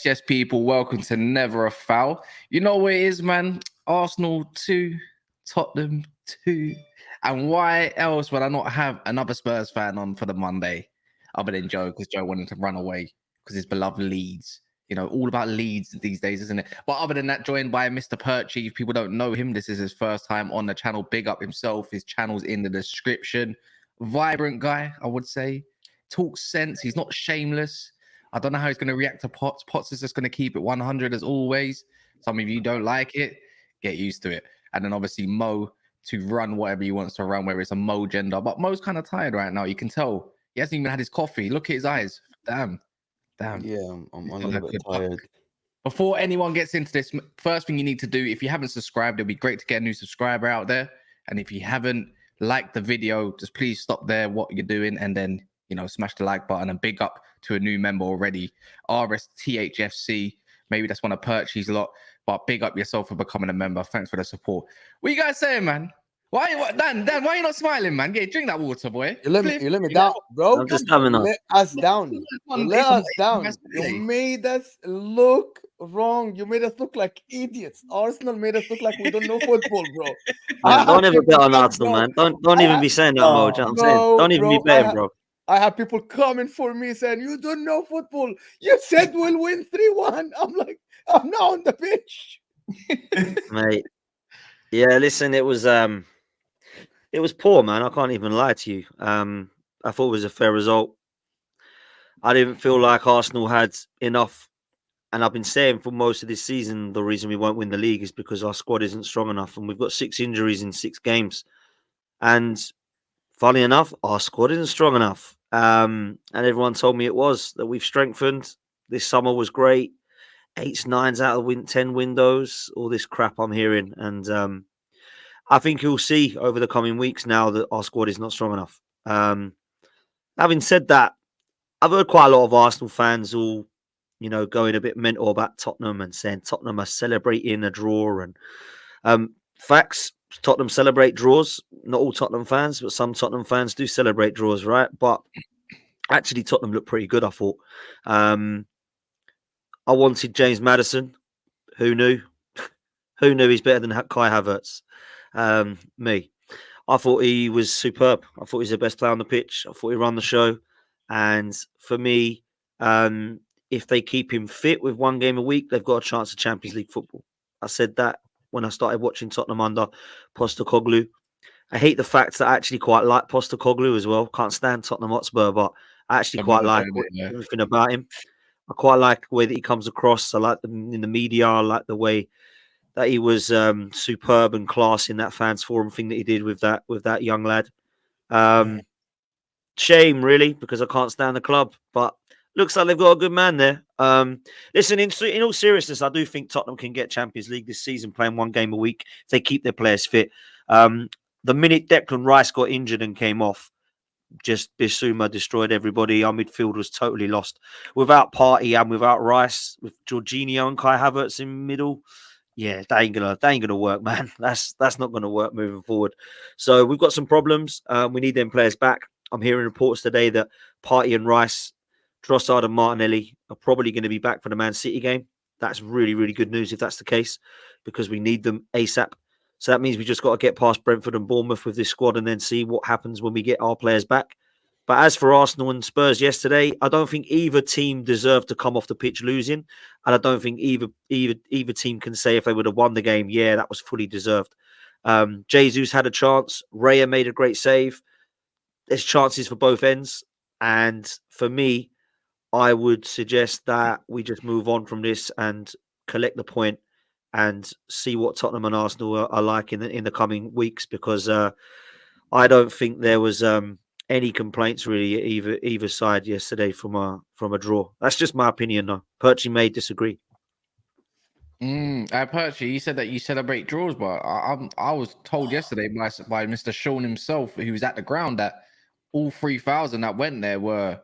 Yes, people. Welcome to Never a Foul. You know what it is, man. Arsenal 2, Tottenham 2. And why else would I not have another Spurs fan on for the Monday other than Joe? Because Joe wanted to run away because his beloved Leeds. You know, all about Leeds these days, isn't it? But other than that, joined by Mr. Perchy. If people don't know him, this is his first time on the channel. Big up himself. His channel's in the description. Vibrant guy, I would say. Talks sense. He's not shameless. I don't know how he's going to react to Potts. Potts is just going to keep it 100 as always. Some of you don't like it. Get used to it. And then obviously Mo to run whatever he wants to run, whether it's a Mo gender. But Mo's kind of tired right now. You can tell. He hasn't even had his coffee. Look at his eyes. Damn. Yeah, I'm a little bit tired. Before anyone gets into this, first thing you need to do, if you haven't subscribed, it'd be great to get a new subscriber out there. And if you haven't liked the video, just please stop there what you're doing and then, you know, smash the like button. And big up to a new member already, RSTHFC. Maybe that's one of Perchy's lot, but big up yourself for becoming a member. Thanks for the support. What you guys saying, man? Dan, why are you not smiling, man? Yeah, drink that water, boy. You let me down, bro. I'm just having let us down. Let us down. You made us look wrong. You made us look like idiots. Arsenal made us look like we don't know football, bro. Man, don't ever bet on Arsenal, man. Don't even be saying that, Mo. I'm saying, don't even be betting, bro. I have people coming for me saying, you don't know football. You said we'll win 3-1. I'm like, I'm now on the pitch. Mate. Yeah, listen, it was poor, man. I can't even lie to you. I thought it was a fair result. I didn't feel like Arsenal had enough. And I've been saying for most of this season, the reason we won't win the league is because our squad isn't strong enough. And we've got 6 injuries in 6 games. And funny enough, our squad isn't strong enough. And everyone told me it was, that we've strengthened. This summer was great. 8s, 9s out of 10 windows, all this crap I'm hearing. And I think you'll see over the coming weeks now that our squad is not strong enough. Having said that, I've heard quite a lot of Arsenal fans all, you know, going a bit mental about Tottenham and saying Tottenham are celebrating a draw. And facts, Tottenham celebrate draws. Not all Tottenham fans, but some Tottenham fans do celebrate draws, right? But actually, Tottenham looked pretty good, I thought. I wanted James Maddison. Who knew? Who knew he's better than Kai Havertz? Me. I thought he was superb. I thought he was the best player on the pitch. I thought he ran the show. And for me, if they keep him fit with 1 game a week, they've got a chance of Champions League football. I said that when I started watching Tottenham under Postecoglou. I hate the fact that I actually quite like Postecoglou as well. Can't stand Tottenham Hotspur, but I actually quite like everything about him. I quite like the way that he comes across. I like them in the media. I like the way that he was superb and class in that fans forum thing that he did with that young lad. Shame, really, because I can't stand the club. But looks like they've got a good man there. Listen, in all seriousness, I do think Tottenham can get Champions League this season, playing 1 game a week if they keep their players fit. The minute Declan Rice got injured and came off, just Bissouma destroyed everybody. Our midfield was totally lost. Without Partey and without Rice, with Jorginho and Kai Havertz in middle, yeah, that ain't gonna work, man. That's not gonna work moving forward. So we've got some problems. We need them players back. I'm hearing reports today that Partey and Rice, Trossard and Martinelli are probably going to be back for the Man City game. That's really, really good news if that's the case, because we need them ASAP. So that means we just got to get past Brentford and Bournemouth with this squad and then see what happens when we get our players back. But as for Arsenal and Spurs yesterday, I don't think either team deserved to come off the pitch losing. And I don't think either team can say if they would have won the game, yeah, that was fully deserved. Jesus had a chance. Raya made a great save. There's chances for both ends. And for me, I would suggest that we just move on from this and collect the point and see what Tottenham and Arsenal are like in the coming weeks, because I don't think there was any complaints really either side yesterday from a draw. That's just my opinion, though. Perchy may disagree. Perchy, you said that you celebrate draws, but I was told yesterday by Mr. Sean himself, who was at the ground, that all 3,000 that went there were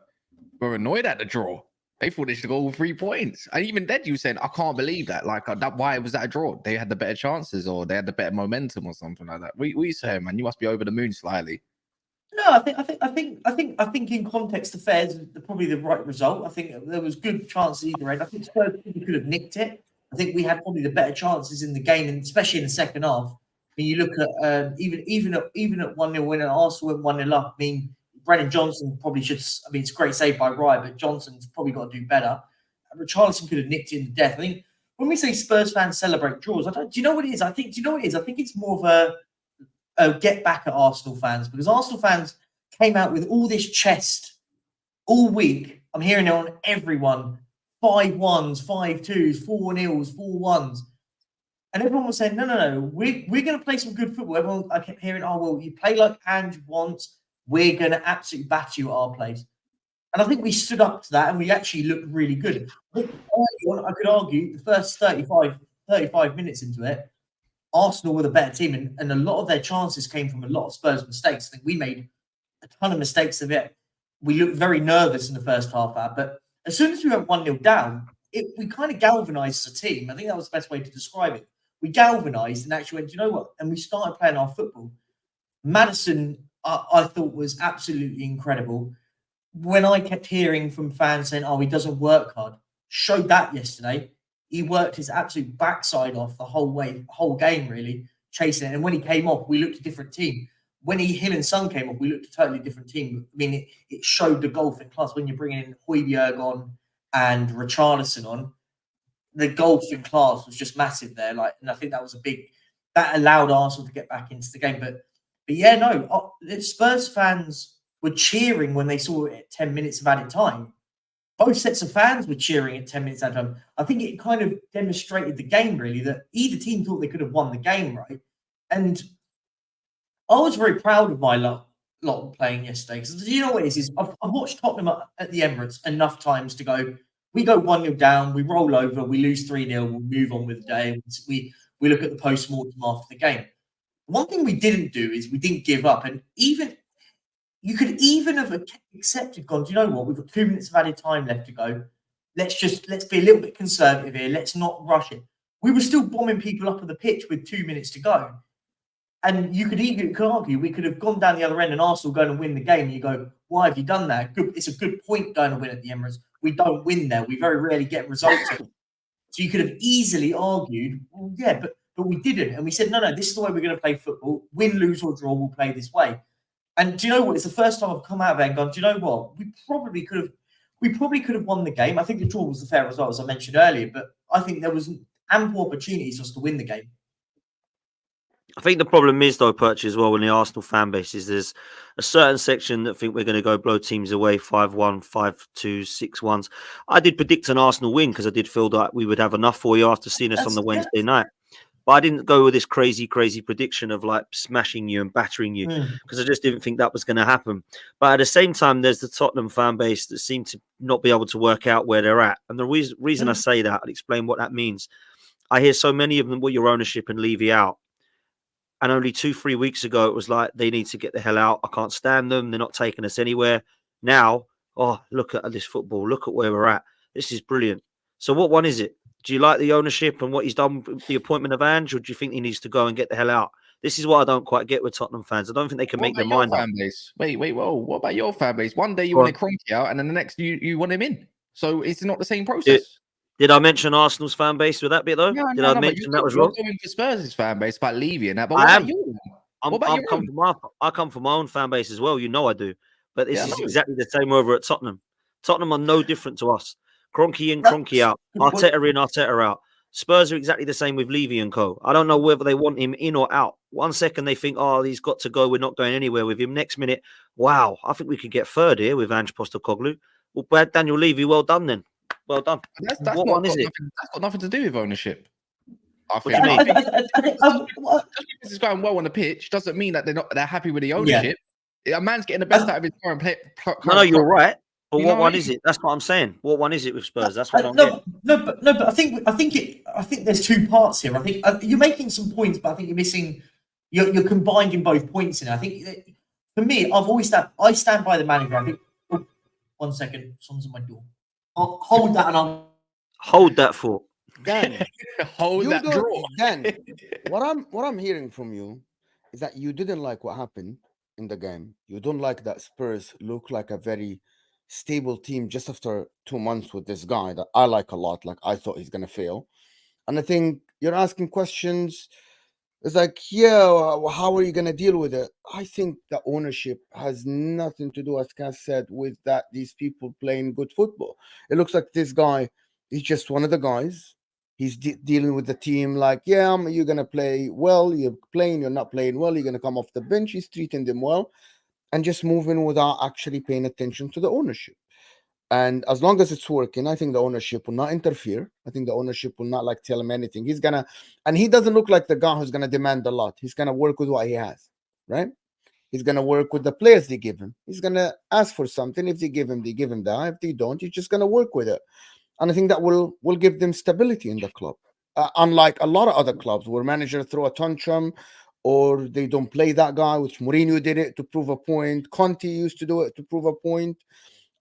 annoyed at the draw. They thought they should go all 3 points. And even then, you said, I can't believe that. Like, why was that a draw? They had the better chances, or they had the better momentum, or something like that. We say, man, you must be over the moon slightly. No, I think in context, affairs probably the right result. I think there was good chances either end. I think Spurs could have nicked it. I think we had probably the better chances in the game, and especially in the second half. When you look at even at 1-0 win, and Arsenal went 1-0 up. I mean, Brennan Johnson probably should. I mean, it's a great save by Ryan, but Johnson's probably got to do better. Richarlison could have nicked it in the death. I think when we say Spurs fans celebrate draws, do you know what it is? I think it's more of a get back at Arsenal fans, because Arsenal fans came out with all this chest all week. I'm hearing it on everyone: 5-1s, 5-2s, 4-0s, 4-1s, and everyone was saying, no, we're going to play some good football. Everyone, I kept hearing, oh well, you play like Ange wants. We're going to absolutely batter you at our place. And I think we stood up to that, and we actually looked really good. I could argue the first 35 minutes into it, Arsenal were the better team, and a lot of their chances came from a lot of Spurs mistakes. I think we made a ton of mistakes of it. We looked very nervous in the first half hour, but as soon as we went 1-0 down, we kind of galvanised as a team. I think that was the best way to describe it. We galvanised and actually went, you know what? And we started playing our football. Maddison, I thought, was absolutely incredible. When I kept hearing from fans saying, oh, he doesn't work hard, showed that yesterday. He worked his absolute backside off the whole game, really, chasing it. And when he came off, we looked a different team. When him and Son came off, we looked a totally different team. I mean, it showed the golfing class. When you're bringing in Højbjerg on and Richarlison on, the golfing class was just massive there. And I think that allowed Arsenal to get back into the game. But yeah, no, Spurs fans were cheering when they saw it at 10 minutes of added time. Both sets of fans were cheering at 10 minutes added time. I think it kind of demonstrated the game, really, that either team thought they could have won the game, right? And I was very proud of my lot playing yesterday, because you know what it is I've watched Tottenham at the Emirates enough times to go, we go 1-0 down, we roll over, we lose 3-0, we'll move on with the day. We look at the post-mortem after the game. One thing we didn't do is we didn't give up. And you could even have accepted, gone, do you know what? We've got 2 minutes of added time left to go. Let's be a little bit conservative here. Let's not rush it. We were still bombing people up on the pitch with 2 minutes to go. And you could argue we could have gone down the other end and Arsenal going to win the game. And you go, why have you done that? It's a good point going to win at the Emirates. We don't win there. We very rarely get results. So you could have easily argued, well, yeah, but we didn't. And we said, no, this is the way we're going to play football. Win, lose or draw, we'll play this way. And do you know what? It's the first time I've come out of there and gone, do you know what? We probably could have won the game. I think the draw was the fair result, as I mentioned earlier, but I think there was ample opportunities for us to win the game. I think the problem is, though, Perch, as well, in the Arsenal fan base, is there's a certain section that think we're going to go blow teams away 5-1, 5-2, 6-1s. I did predict an Arsenal win because I did feel that we would have enough for you after seeing us on the Wednesday night. But I didn't go with this crazy prediction of like smashing you and battering you, because I just didn't think that was going to happen. But at the same time, there's the Tottenham fan base that seem to not be able to work out where they're at. And the reason I say that, I'll explain what that means. I hear so many of them with your ownership and Levy out. And only 2-3 weeks ago, it was like, they need to get the hell out. I can't stand them. They're not taking us anywhere. Now, oh, look at this football. Look at where we're at. This is brilliant. So what one is it? Do you like the ownership and what he's done with the appointment of Ange, or do you think he needs to go and get the hell out? This is what I don't quite get with Tottenham fans. I don't think they can make their mind up. Wait, whoa. What about your fan base? One day you want to Kroenke out, and then the next you want him in. So it's not the same process. Did I mention Arsenal's fan base with that bit, though? Did I mention that was wrong? You're going for Spurs' fan base about Levy and that. But I come from my own fan base as well. You know I do. But this is exactly the same over at Tottenham. Tottenham are no different to us. Kroenke in, Kroenke out. Arteta in, Arteta out. Spurs are exactly the same with Levy and co. I don't know whether they want him in or out. 1 second they think, oh, he's got to go. We're not going anywhere with him. Next minute, wow, I think we could get third here with Ange Postecoglou. Well, Daniel Levy, well done then. Well done. That's got nothing to do with ownership. I think just because it's going well on the pitch doesn't mean that they're happy with the ownership. A man's getting the best out of his current play. No, you're right. But You what know one what I is it? That's what I'm saying. What one is it with Spurs? That's what I don't No, get. but I think there's two parts here. I think you're making some points, but I think you're missing. You're combining both points in. I think for me, I stand by the manager. I think. Oh, 1 second, someone's at my door. I'll hold that, and I'll Hold that thought. Dan, hold you that don't. draw. Dan, what I'm hearing from you is that you didn't like what happened in the game. You don't like that Spurs look like a very stable team just after 2 months with this guy that I like a lot. Like I thought he's gonna fail, and I think you're asking questions. It's like, yeah, how are you gonna deal with it? I think the ownership has nothing to do, as Cass said, with that. These people playing good football. It looks like this guy is just one of the guys. He's dealing with the team like, yeah, you're gonna play well. You're playing. You're not playing well. You're gonna come off the bench. He's treating them well, and just moving without actually paying attention to the ownership. And as long as it's working, I think the ownership will not interfere. I think the ownership will not like tell him anything. He's gonna, and he doesn't look like the guy who's gonna demand a lot. He's gonna work with what he has, right? He's gonna work with the players they give him. He's gonna ask for something. If they give him that. If they don't, he's just gonna work with it. And I think that will give them stability in the club. Unlike a lot of other clubs where managers throw a tantrum or they don't play that guy, which Mourinho did it to prove a point. Conte used to do it to prove a point.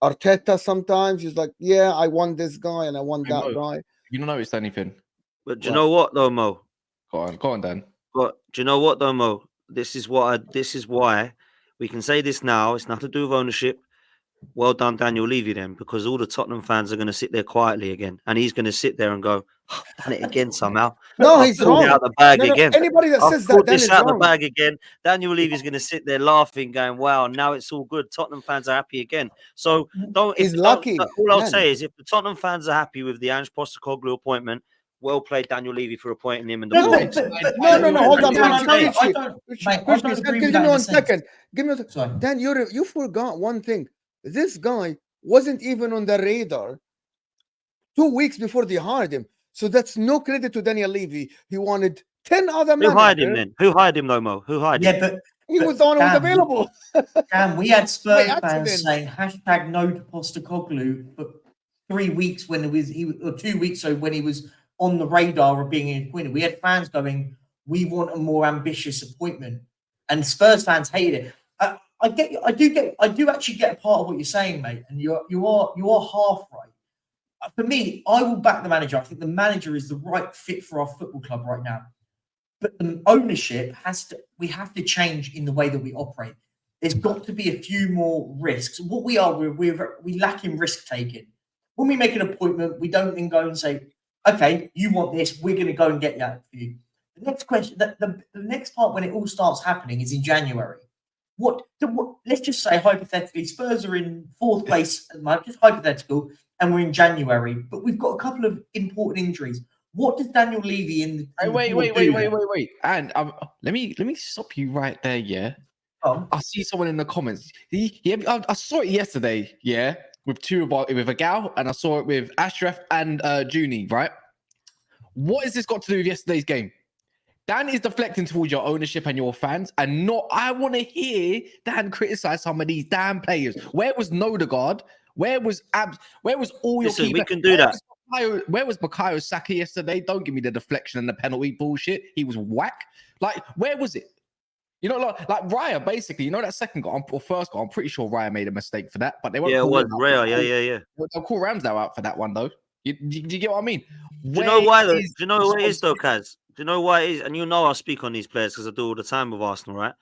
Arteta sometimes he's like, yeah, I want this guy and I want that guy. You don't notice anything. But do you know what though, Mo? Go on, Dan. But do you know what though, Mo? This is why we can say this now. It's nothing to do with ownership. Well done, Daniel Levy, then, because all the Tottenham fans are going to sit there quietly again, and he's going to sit there and go, oh, "I've done it again somehow." No, he's wrong. Out the bag again. Anybody that says pulled that, then this is out wrong. the bag again. Daniel Levy's going to sit there laughing, going, "Wow, now it's all good. Tottenham fans are happy again." So He's lucky. All I'll say is, if the Tottenham fans are happy with the Ange Postecoglou appointment, well played, Daniel Levy, for appointing him in the board. No, hold on. Give me 1 second. Dan, you forgot one thing. This guy wasn't even on the radar 2 weeks before they hired him. So that's no credit to Daniel Levy. He wanted 10 other managers. Who hired him then? Who hired him, though, Mo? Who hired him? Yeah, but he was the one who was available. Dan, we had Spurs fans saying #no to Postecoglou, but 3 weeks when or 2 weeks so when he was on the radar of being appointed, we had fans going, "We want a more ambitious appointment," and Spurs fans hated it. I do actually get a part of what you're saying, mate, and you are half right. For me, I will back the manager. I think the manager is the right fit for our football club right now. But the ownership we have to change in the way that we operate. There's got to be a few more risks. What we lack in risk taking. When we make an appointment, we don't then go and say, "Okay, you want this, we're going to go and get that for you." The next question, the next part when it all starts happening is in January. Let's just say hypothetically, Spurs are in 4th place, just hypothetical, and we're in January, but we've got a couple of important injuries. What does Daniel Levy Wait. And let me stop you right there. Yeah, I see someone in the comments. I saw it yesterday. Yeah, with with a gal, and I saw it with Ashraf and Junie. Right. What has this got to do with yesterday's game? Dan is deflecting towards your ownership and your fans, and not. I want to hear Dan criticize some of these damn players. Where was Nodegaard? Where was Abs? Where was all your key? We can do that. Where was Bukayo Saka yesterday? Don't give me the deflection and the penalty bullshit. He was whack. Like, where was it? You know, like Raya, basically. You know that second goal or first goal. I'm pretty sure Raya made a mistake for that, but they won't. Yeah, it was Raya. Yeah. They'll call Ramsdale out for that one though. Do you get what I mean? Do you know why? Do you know what it is though, Kaz? Do you know why it is? And you know I speak on these players because I do all the time with Arsenal, right?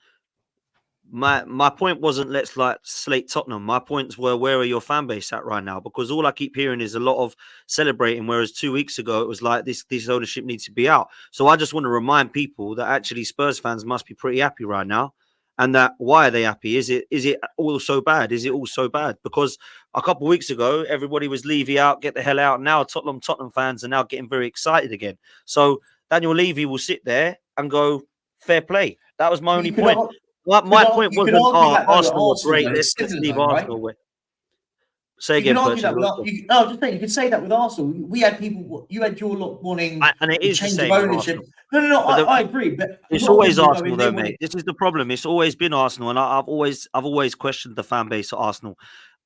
My point wasn't let's like slate Tottenham. My points were where are your fan base at right now? Because all I keep hearing is a lot of celebrating, whereas 2 weeks ago it was like this ownership needs to be out. So I just want to remind people that actually Spurs fans must be pretty happy right now. And that why are they happy? Is it all so bad? Is it all so bad? Because a couple of weeks ago, everybody was Levy out, get the hell out. Now Tottenham fans are now getting very excited again. So Daniel Levy will sit there and go, fair play. That was my only point. My point wasn't Arsenal was great. Let's leave Arsenal away. Say again, just saying, you could say that with Arsenal. We had people, you had your lot wanting and it is change of ownership. No, I agree, but it's always Arsenal, though, mate. This is the problem. It's always been Arsenal, and I've always questioned the fan base at Arsenal.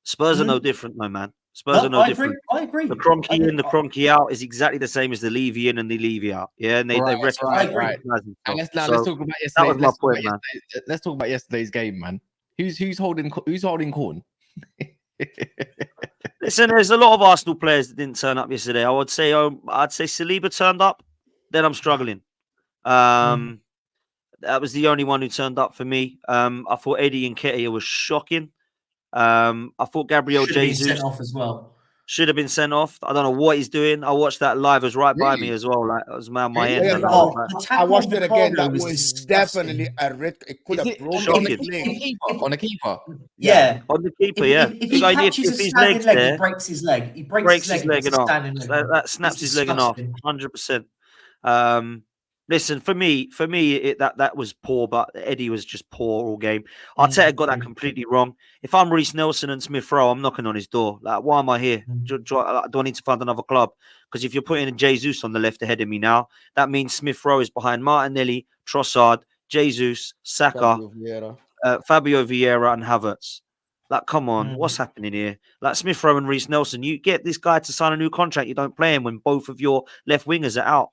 Spurs are no Mhm. different, no man. Spurs No, are no I different. agree. I agree. The Cronky I agree. in, the Cronky out is exactly the same as the Levy in and the Levy out. Yeah, and they Right, recognize I agree. right. And themselves. let's talk about That yesterday. was my point, man. Let's talk about yesterday's game, man. Who's holding corn? Listen, there's a lot of Arsenal players that didn't turn up yesterday. I'd say Saliba turned up. Then I'm struggling. That was the only one who turned up for me. I thought Eddie and Nketiah was shocking. I thought Gabriel Should have been Jesus sent off as well. should have been sent off. I don't know what he's doing. I watched that live. It was right by me Really? as well. Like it was around my Really? head. Yeah, man. but I was like, The I tackle watched on it again. Ricardo That was disgusting. definitely a red. It could Is have it broken Shocking. his on leg. the keeper? Yeah. on the keeper, If, yeah. if he catches a If his standing leg's leg, there, he breaks his leg. He breaks breaks his his leg. leg It's in a half. standing leg. That snaps It's his leg in half. disgusting. 100%. Listen, for me, that was poor, but Eddie was just poor all game. Arteta got that completely wrong. If I'm Reece Nelson and Smith Rowe, I'm knocking on his door. Like, why am I here? Do I need to find another club? Because if you're putting a Jesus on the left ahead of me now, that means Smith Rowe is behind Martinelli, Trossard, Jesus, Saka, Fabio Vieira, and Havertz. Like, come on, what's happening here? Like Smith Rowe and Reece Nelson, you get this guy to sign a new contract. You don't play him when both of your left wingers are out.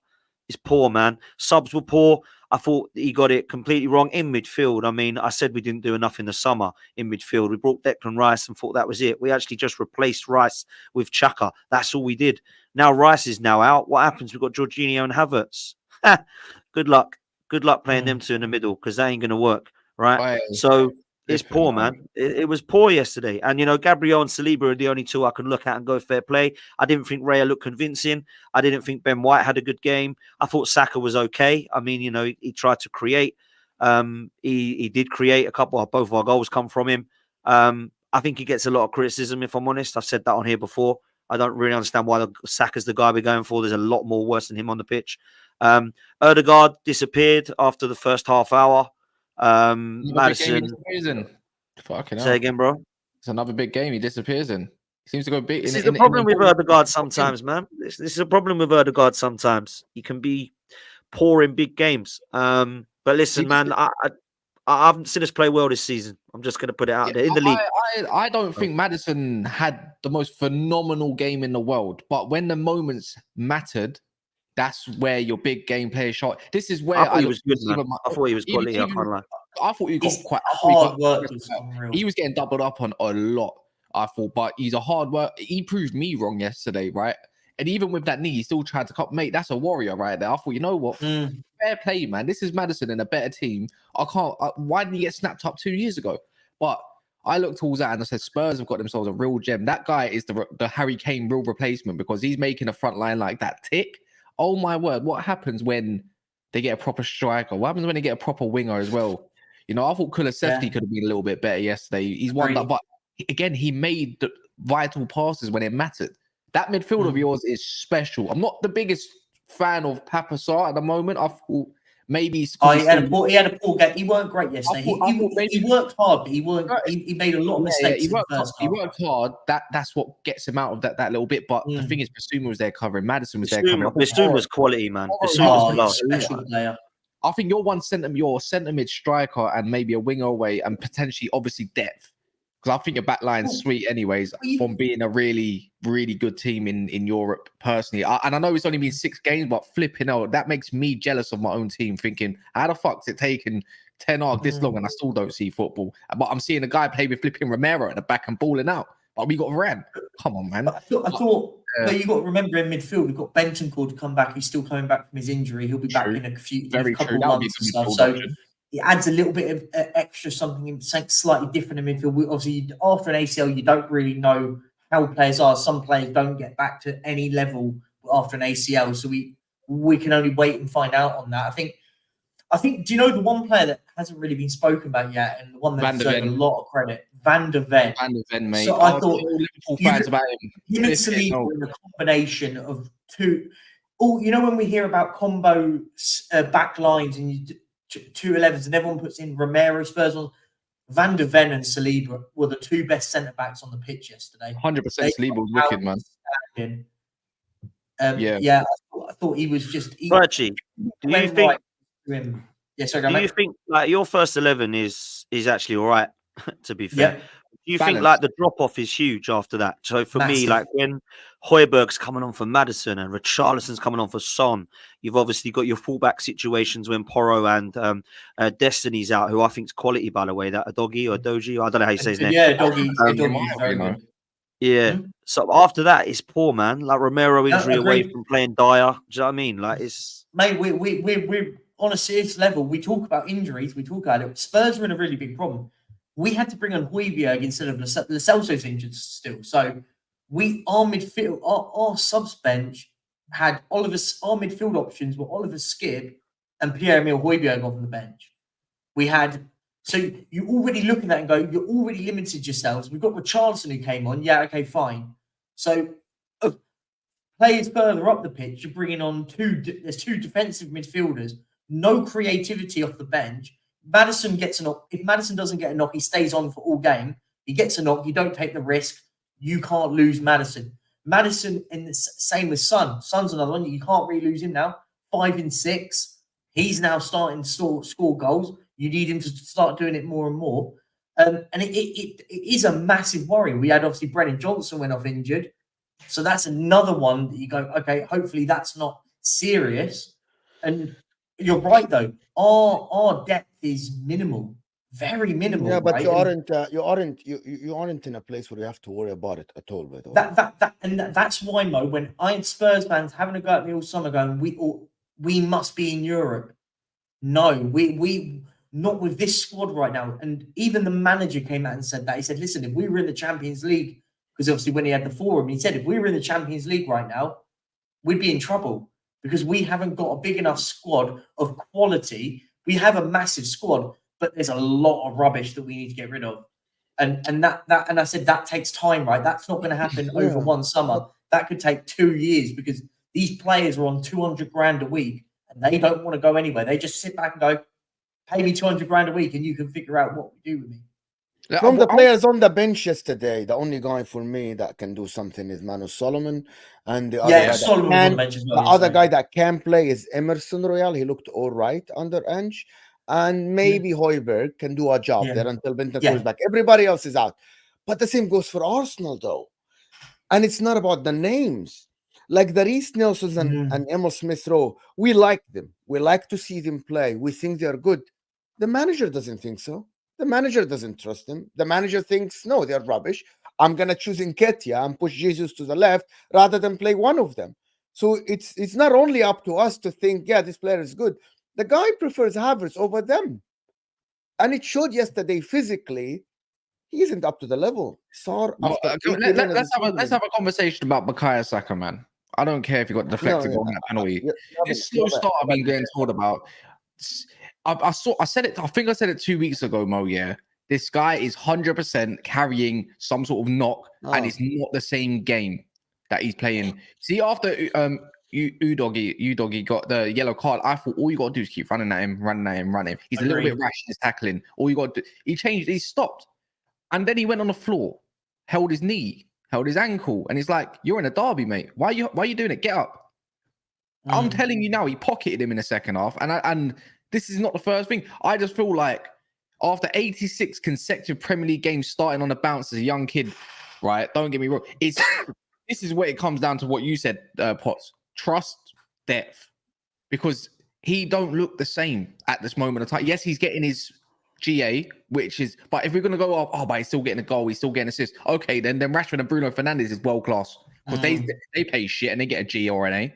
It's poor, man. Subs were poor. I thought he got it completely wrong in midfield. I mean, I said we didn't do enough in the summer in midfield. We brought Declan Rice and thought that was it. We actually just replaced Rice with Xhaka. That's all we did. Now Rice is now out. What happens? We've got Jorginho and Havertz. Good luck. Good luck playing them two in the middle because that ain't going to work, right? Right. So it's poor, man. It was poor yesterday. And, Gabriel and Saliba are the only two I can look at and go fair play. I didn't think Raya looked convincing. I didn't think Ben White had a good game. I thought Saka was okay. I mean, he tried to create. He did create a couple. Both of our goals come from him. I think he gets a lot of criticism, if I'm honest. I've said that on here before. I don't really understand why Saka's the guy we're going for. There's a lot more worse than him on the pitch. Ødegaard disappeared after the first half hour. Madison. Fucking Say hell. again, bro. It's another big game. He disappears in. He seems to go big. This is the problem with Ødegaard sometimes, man. This is a problem with Ødegaard sometimes. He can be poor in big games. But listen, man, I haven't seen us play well this season. I'm just going to put it out there in the league. I don't think Madison had the most phenomenal game in the world, but when the moments mattered, that's where your big game player shot. This is where I thought he was good, man. I thought he was quality. I can't lie. I thought he got quite hard work. He was getting doubled up on a lot, I thought, but he's a hard work. He proved me wrong yesterday, right? And even with that knee, he still tried to cut. Mate, that's a warrior right there. I thought, you know what? Fair play, man. This is Madison in a better team. I can't. Why didn't he get snapped up 2 years ago? But I looked towards that and I said, Spurs have got themselves a real gem. That guy is the Harry Kane real replacement because he's making a front line like that tick. Oh my word! What happens when they get a proper striker? What happens when they get a proper winger as well? I thought Kulusevski could have been a little bit better yesterday. He's one that, but again, he made the vital passes when it mattered. That midfield of yours is special. I'm not the biggest fan of Papasar at the moment. I thought maybe he had a poor game. He weren't great yesterday. He worked hard, but he made a lot of mistakes. He worked hard. That's what gets him out of that little bit. But the thing is, Basuma was there covering. Madison was there covering. Basuma was quality, man. Basuma was special player. I think you're your centre mid striker and maybe a winger away and potentially, obviously, depth. Because I think your back line's sweet anyways from being a really, really good team in Europe personally. And I know it's only been 6 games, but flipping out, that makes me jealous of my own team thinking, how the fuck's it taken 10 arc this long and I still don't see football? But I'm seeing a guy play with flipping Romero at the back and balling out. But we got Varane. Come on, man. I thought you got to remember in midfield, we've got Bentancur to come back. He's still coming back from his injury. He'll be back in a couple of months or so. So it adds a little bit of extra something slightly different in midfield. Obviously, after an ACL, you don't really know how players are. Some players don't get back to any level after an ACL. So we can only wait and find out on that. I think. Do you know the one player that hasn't really been spoken about yet, and the one that deserves a lot of credit? Van der Ven. Van der Ven, mate. So I thought Liverpool fans about him. Him and Saliba were in a combination of two. Oh, when we hear about combo back lines and 2-11s, and everyone puts in Romero, Spurs on. Van der Ven and Saliba were the two best centre backs on the pitch yesterday. 100% Saliba was wicked, man. I thought he was just. Bertie, do you think? Yes, do you think like your first 11 is actually all right? To be fair, Do you think balance. like the drop off is huge after that? So for me, Massive. like when Højbjerg's coming on for Maddison and Richarlison's coming on for Son, you've obviously got your fullback situations when Porro and Destiny's out, who I think's quality, by the way. That Adogi or Doji, I don't know how you say his name. Yeah, Doggy. Um, Doggy is very you know. good. Yeah. Hmm? So after that, it's poor, man. Like Romero injury away agreed. from playing Dyer. Do you know what I mean? Like it's Mate, we're on a serious level. We talk about injuries. We talk about it. Spurs are in a really big problem. We had to bring on Højbjerg instead of Lo Celso's injured still. So our midfield, our subs bench had our midfield options were Oliver Skip and Pierre-Emile Højbjerg off on the bench. We had, so you already look at that and go, you're already limited yourselves. We've got Richarlison who came on. Yeah, okay, fine. So players further up the pitch, you're bringing on there's two defensive midfielders, no creativity off the bench. Maddison gets a knock. If Maddison doesn't get a knock, he stays on for all game. He gets a knock, you don't take the risk. You can't lose Maddison. Maddison, and the same with Son. Son's another one. You can't really lose him now. 5 in 6. He's now starting to score goals. You need him to start doing it more and more. And it is a massive worry. We had obviously Brennan Johnson went off injured. So that's another one that you go, okay, hopefully that's not serious. And you're right though. Our depth is minimal, very minimal. Yeah, but right? you aren't in a place where you have to worry about it at all. By the way, That's why, Mo, when I had Spurs fans having a go at me all summer, going, we must be in Europe. No, we not with this squad right now. And even the manager came out and said that. He said, listen, if we were in the Champions League, because obviously when he had the forum, he said, if we were in the Champions League right now, we'd be in trouble because we haven't got a big enough squad of quality. We have a massive squad, but there's a lot of rubbish that we need to get rid of. And I said that takes time, right? That's not going to happen over one summer. That could take 2 years because these players are on 200 grand a week and they don't want to go anywhere. They just sit back and go, pay me 200 grand a week and you can figure out what we do with me. From the players on the bench yesterday, the only guy for me that can do something is Manu Solomon, and the other guy that can play is Emerson Royal. He looked all right under Ange, and maybe Højbjerg can do a job there until Bentancur is back. Everybody else is out, but the same goes for Arsenal though, and it's not about the names. Like the Reece Nelsons and Emil Smith-Rowe, we like them. We like to see them play. We think they're good. The manager doesn't think so. The manager doesn't trust them. The manager thinks, no, they're rubbish. I'm going to choose Nketiah and push Jesus to the left rather than play one of them. So it's not only up to us to think, yeah, this player is good. The guy prefers Havertz over them. And it showed yesterday physically, he isn't up to the level. Let's have a conversation about Bukayo Saka, man. I don't care if you got deflected on that penalty. This slow start I've been getting told about. I said it. I think I said it 2 weeks ago, Mo. Yeah, this guy is 100% carrying some sort of knock, and it's not the same game that he's playing. See, after Udogie got the yellow card, I thought all you got to do is keep running at him. He's a little bit rash in his tackling. All you got to do, he changed. He stopped, and then he went on the floor, held his knee, held his ankle, and he's like, "You're in a derby, mate. Why are you doing it? Get up." I'm telling you now, he pocketed him in the second half, and this is not the first thing. I just feel like after 86 consecutive Premier League games starting on the bounce as a young kid, right? Don't get me wrong. This is where it comes down to what you said, Potts. Trust, depth. Because he don't look the same at this moment of time. Yes, he's getting his GA, which is, but if we're going to go up, but he's still getting a goal, he's still getting assists. Okay, then Rashford and Bruno Fernandes is world class. Because they pay shit and they get a G or an A.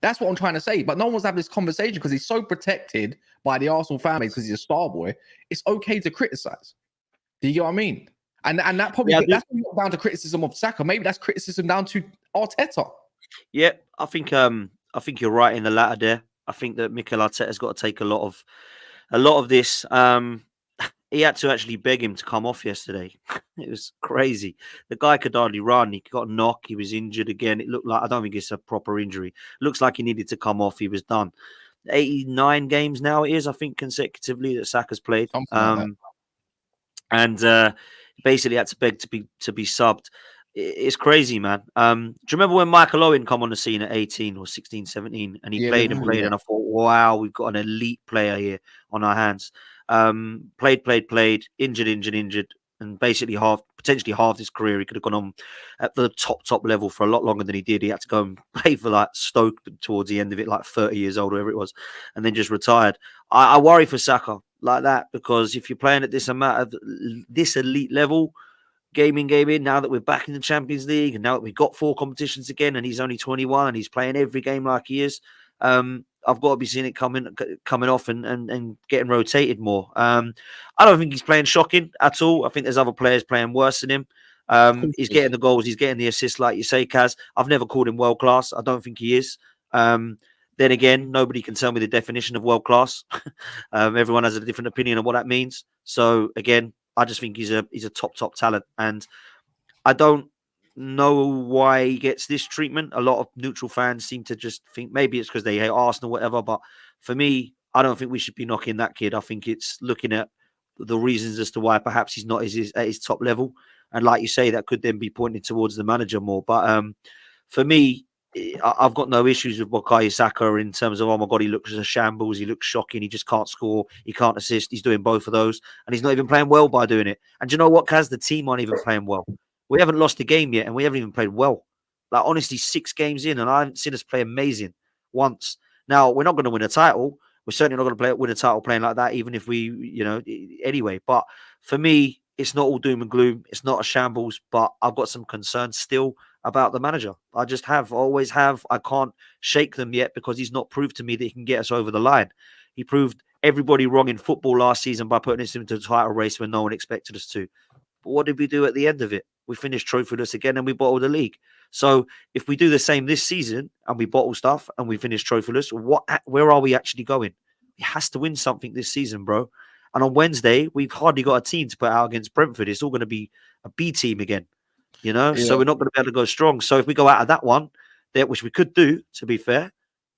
That's what I'm trying to say. But no one's having this conversation because he's so protected by the Arsenal fan base because he's a star boy. It's okay to criticize. Do you get what I mean? And that probably that's not down to criticism of Saka. Maybe that's criticism down to Arteta. Yeah, I think you're right in the latter there. I think that Mikel Arteta's got to take a lot of this. He had to actually beg him to come off yesterday. It was crazy. The guy could hardly run. He got a knock. He was injured again. It looked like, I don't think it's a proper injury. Looks like he needed to come off. He was done. 89 games now it is, I think, consecutively that Saka's played. Basically had to beg to be subbed. It's crazy, man. Do you remember when Michael Owen come on the scene at 18 or 16, 17 and he played and I thought, wow, we've got an elite player here on our hands. Played, injured, and basically potentially halved his career. He could have gone on at the top level for a lot longer than he did. He had to go and play for like Stoke towards the end of it, like 30 years old, whatever it was, and then just retired. I worry for Saka like that, because if you're playing at this elite level, game in, now that we're back in the Champions League and now that we've got 4 competitions again, and he's only 21 and he's playing every game like he is, I've got to be seeing it coming off and getting rotated more. I don't think he's playing shocking at all. I think there's other players playing worse than him. He's getting the goals, he's getting the assists, like you say, Kaz. I've never called him world class. I don't think he is. Then again, nobody can tell me the definition of world class. Everyone has a different opinion of what that means. So again, I just think he's a top talent, and I don't know why he gets this treatment. A lot of neutral fans seem to just think maybe it's because they hate Arsenal, whatever. But for me, I don't think we should be knocking that kid. I think it's looking at the reasons as to why perhaps he's not at his top level, and like you say, that could then be pointed towards the manager more. But for me, I've got no issues with Bukayo Saka in terms of, oh my God, he looks as a shambles, he looks shocking, he just can't score, he can't assist, he's doing both of those, and he's not even playing well by doing it. And do you know what, Kaz? The team aren't even playing well. We haven't lost a game yet, and we haven't even played well. Like, honestly, 6 games in, and I haven't seen us play amazing once. Now, we're not going to win a title. We're certainly not going to win a title playing like that, even if we, anyway. But for me, it's not all doom and gloom. It's not a shambles, but I've got some concerns still about the manager. I just always have. I can't shake them yet because he's not proved to me that he can get us over the line. He proved everybody wrong in football last season by putting us into the title race when no one expected us to. But what did we do at the end of it? We finished trophyless again and we bottled the league. So if we do the same this season and we bottle stuff and we finish trophyless, where are we actually going? He has to win something this season, bro. And on Wednesday, we've hardly got a team to put out against Brentford. It's all going to be a B team again, Yeah. So we're not going to be able to go strong. So if we go out of that one, which we could do, to be fair,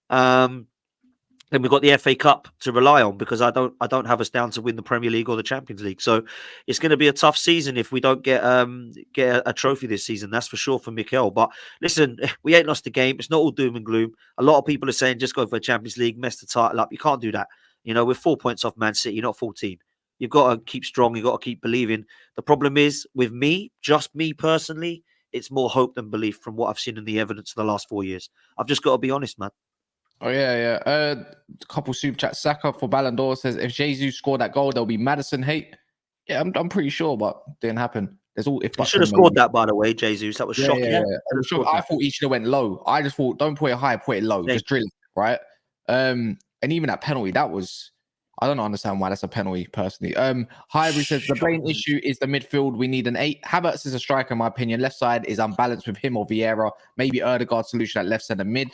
then we've got the FA Cup to rely on, because I don't have us down to win the Premier League or the Champions League. So it's going to be a tough season if we don't get a trophy this season. That's for sure for Mikel. But listen, we ain't lost the game. It's not all doom and gloom. A lot of people are saying just go for the Champions League, mess the title up. You can't do that. We're 4 points off Man City, not 14. You've got to keep strong. You've got to keep believing. The problem is with me, just me personally, it's more hope than belief from what I've seen in the evidence of the last 4 years. I've just got to be honest, man. Oh, yeah. A couple super chats. Saka for Ballon d'Or says, if Jesus scored that goal, there'll be Madison hate. Yeah, I'm pretty sure, but didn't happen. There's all if. He should have scored that, by the way, Jesus. That was shocking. Yeah. I thought he should have went low. I just thought, don't put it high, put it low. Just drill it, right? And even that penalty, I don't understand why that's a penalty, personally. Highbury says the main issue is the midfield. We need an 8. Havertz is a striker, in my opinion. Left side is unbalanced with him or Vieira. Maybe Erdegaard solution at left centre mid.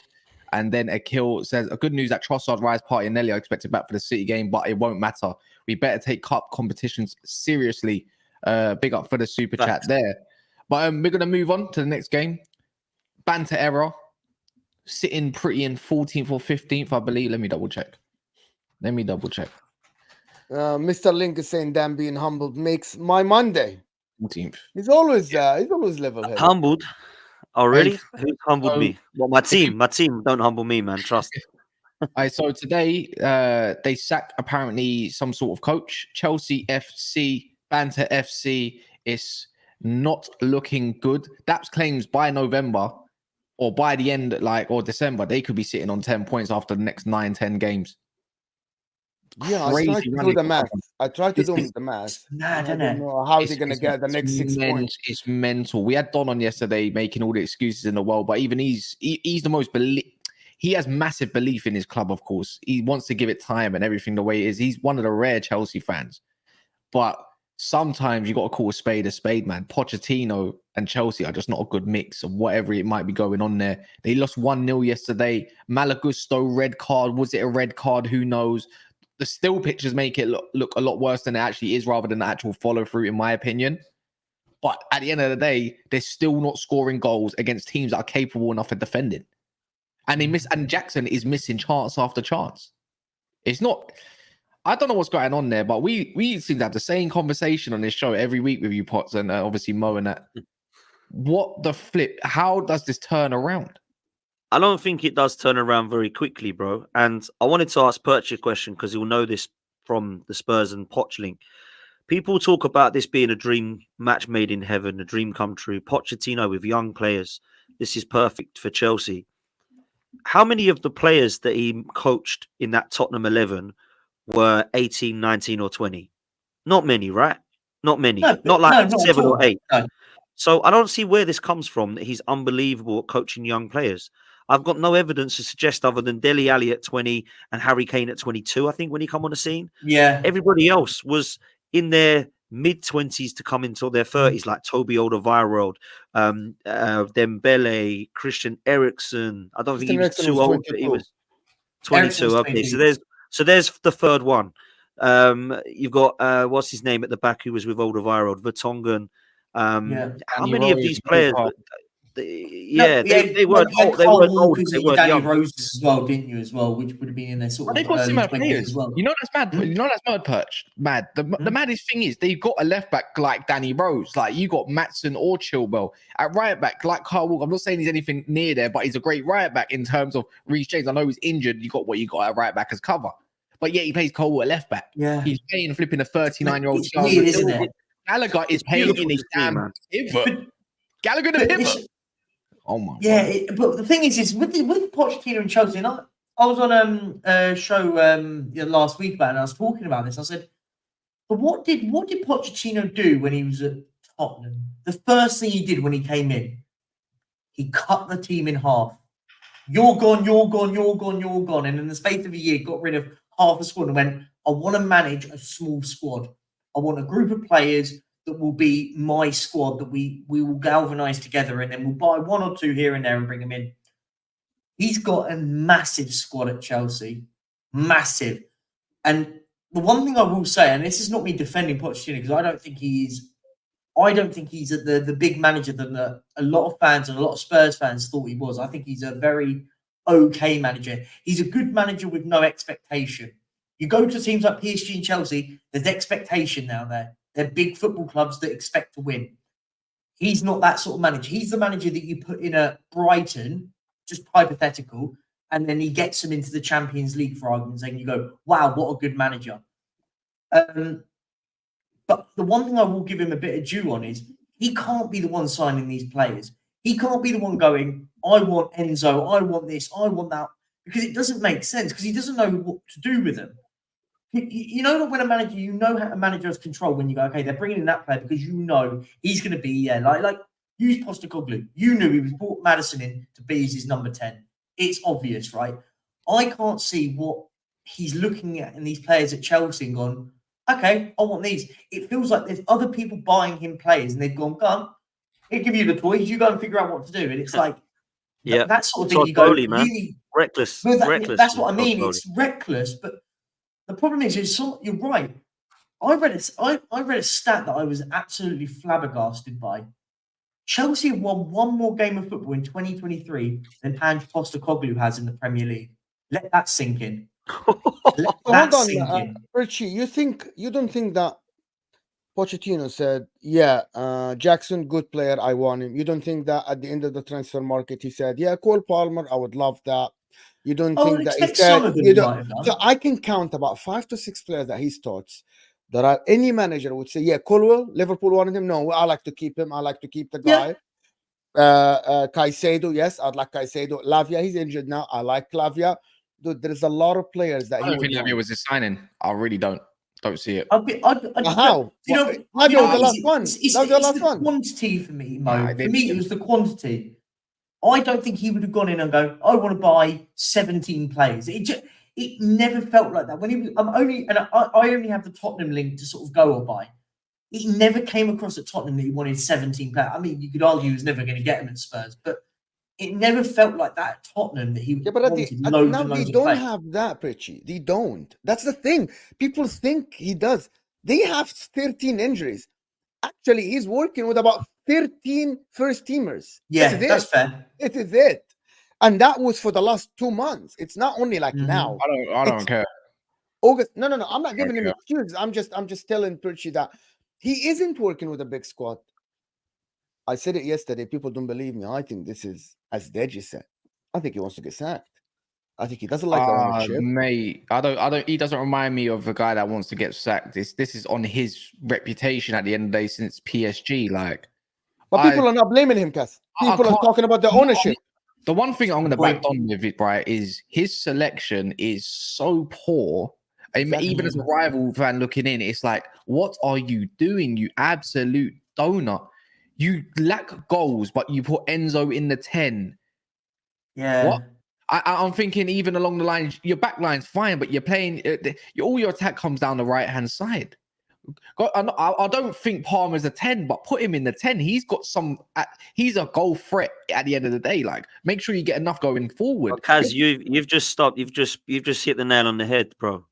And then Akil says, a good news that Trossard, Rice, Partey, and Nelly are expected back for the City game, but it won't matter. We better take cup competitions seriously. Big up for the super chat there. But we're going to move on to the next game. Banter error. Sitting pretty in 14th or 15th, I believe. Let me double check. Mr. Link is saying, damn, being humbled makes my Monday. 14th. He's always level-headed. Humbled? Oh, really? Who humbled me? Well, my team. My team don't humble me, man. Trust. So today, they sacked apparently some sort of coach. Chelsea FC, Banter FC. It's not looking good. Daps claims by November or by the end, or December, they could be sitting on 10 points after the next 9-10 games. Yeah, I tried to do the math. I don't know how they're going to get the next 6 points. It's mental. We had Don on yesterday making all the excuses in the world, but even he's the most he has massive belief in his club, of course. He wants to give it time and everything the way it is. He's one of the rare Chelsea fans. But sometimes you got to call a spade, man. Pochettino and Chelsea are just not a good mix of whatever it might be going on there. They lost 1-0 yesterday. Malagusto, red card. Was it a red card? Who knows? The still pictures make it look a lot worse than it actually is, rather than the actual follow through, in my opinion. But at the end of the day, they're still not scoring goals against teams that are capable enough of defending. And Jackson is missing chance after chance. It's not. I don't know what's going on there, but we seem to have the same conversation on this show every week with you, Potts, and obviously Mo and that. What the flip? How does this turn around? I don't think it does turn around very quickly, bro. And I wanted to ask Perch a question because he'll know this from the Spurs and Poch link. People talk about this being a dream match made in heaven, a dream come true. Pochettino with young players. This is perfect for Chelsea. How many of the players that he coached in that Tottenham 11 were 18, 19 or 20? Not many, right? Not many. No, Not like no, not at 7 or all. 8. No. So I don't see where this comes from, that he's unbelievable at coaching young players. I've got no evidence to suggest other than Dele Alli at 20 and Harry Kane at 22, I think, when he come on the scene. Yeah. Everybody else was in their mid-20s to come into their 30s, like Toby Alderweireld, Dembele, Christian Eriksen. I don't think he was Christian too Eriksen was old, but he 22. was Eriksen 22. was Okay, 22. so there's the third one. You've got what's his name at the back who was with Alderweireld, Vertonghen. Yeah. How Danny many of Rose, these players? Newcastle. They weren't you had old. They Carl weren't old. Walkers They and your weren't Danny young. Roses as well, didn't you? As well, which would have been in their But sort they of got early similar 20s players. as well. You know that's mad. You know that's mad, Perch. Mad. The maddest thing is they've got a left back like Danny Rose. Like you got Matson or Chilwell at right back like Carl Walker. I'm not saying he's anything near there, but he's a great right back in terms of Reece James. I know he's injured. You got what you got at right back as cover, but yet he plays Cole at left back. Yeah. He's playing flipping a 39-year-old It's child. weird, isn't it? Gallagher is It's playing in beautiful a to see, damn man. pivot. Gallagher the But pivot. it's- Oh my Yeah, god. but the thing is with Pochettino and Chelsea, and I was on a show last week about it, and I was talking about this. I said, but what did Pochettino do when he was at Tottenham? The first thing he did when he came in, he cut the team in half. You're gone, you're gone, you're gone, you're gone. And in the space of a year, got rid of half the squad and went, I want to manage a small squad. I want a group of players that will be my squad that we will galvanize together, and then we'll buy one or two here and there and bring them in. He's got a massive squad at Chelsea. Massive. And the one thing I will say, and this is not me defending Pochettino, because I don't think he's the big manager that a lot of fans and a lot of Spurs fans thought he was. I think he's a very okay manager. He's a good manager with no expectation. You go to teams like PSG and Chelsea, there's expectation now there. They're big football clubs that expect to win. He's not that sort of manager. He's the manager that you put in a Brighton, just hypothetical, and then he gets them into the Champions League for argument's sake, and you go, wow, what a good manager. But the one thing I will give him a bit of due on is he can't be the one signing these players. He can't be the one going, I want Enzo, I want this, I want that, because it doesn't make sense, because he doesn't know what to do with them. You know that when a manager, you know how a manager has control when you go, okay, they're bringing in that player because you know he's going to be, like use Postecoglou. You knew he was brought Maddison in to be his number 10. It's obvious, right? I can't see what he's looking at in these players at Chelsea and gone, okay, I want these. It feels like there's other people buying him players and they've gone, come, he'll give you the toys, you go and figure out what to do. And it's like, that sort of thing. Todd You go, Bowley, man. really Reckless. Reckless. that's what I mean. Todd It's reckless, but the problem is, you're right. I read a stat that I was absolutely flabbergasted by. Chelsea have won one more game of football in 2023 than Ange Postecoglou has in the Premier League. Let that sink in. Let that sink in. Richie, you don't think that Pochettino said, yeah, Jackson, good player, I want him. You don't think that at the end of the transfer market he said, yeah, Cole Palmer, I would love that. You don't think that he said, so I can count about 5 to 6 players that he's taught that any manager would say, yeah, Colwell, Liverpool wanted him. No, I like to keep him. I like to keep the guy. Caicedo, yes, I'd like Caicedo. Lavia, he's injured now. I like Lavia. Dude, there's a lot of players that I don't think Lavia was his signing. I really don't see it. How? Lavia was the last one. It's the quantity for me, Mo. For me, it was the quantity. I don't think he would have gone in and go, I want to buy 17 players. It never felt like that. When he was, I only have the Tottenham link to sort of go or buy. He never came across at Tottenham that he wanted 17 players. I mean, you could argue he was never going to get them at Spurs, but it never felt like that at Tottenham that he wanted loads and loads of players. They don't have that, Pritchie. They don't. That's the thing. People think he does. They have 13 injuries. Actually, he's working with about 13 first teamers. Yeah, that's fair. It is it. And that was for the last 2 months. It's not only like now. I don't care. August. No. I'm not giving him excuses. I'm just telling Pritchie that he isn't working with a big squad. I said it yesterday. People don't believe me. I think this is, as Deji said, I think he wants to get sacked. I think he doesn't like the ownership. Mate, I don't. He doesn't remind me of a guy that wants to get sacked. This is on his reputation at the end of the day since PSG. Like, But people are not blaming him, Cass. People are can't- talking about the you know, ownership. The one thing I'm going to Point. back on with it, right, is his selection is so poor. Exactly. Even as a rival fan looking in, it's like, what are you doing, you absolute donut? You lack goals, but you put Enzo in the 10. Yeah. What? I'm thinking even along the lines, your back line's fine, but you're playing, all your attack comes down the right-hand side. I don't think Palmer's a 10, but put him in the 10. He's got some. He's a goal threat at the end of the day. Like, make sure you get enough going forward. Kaz, you've just stopped. You've just hit the nail on the head, bro.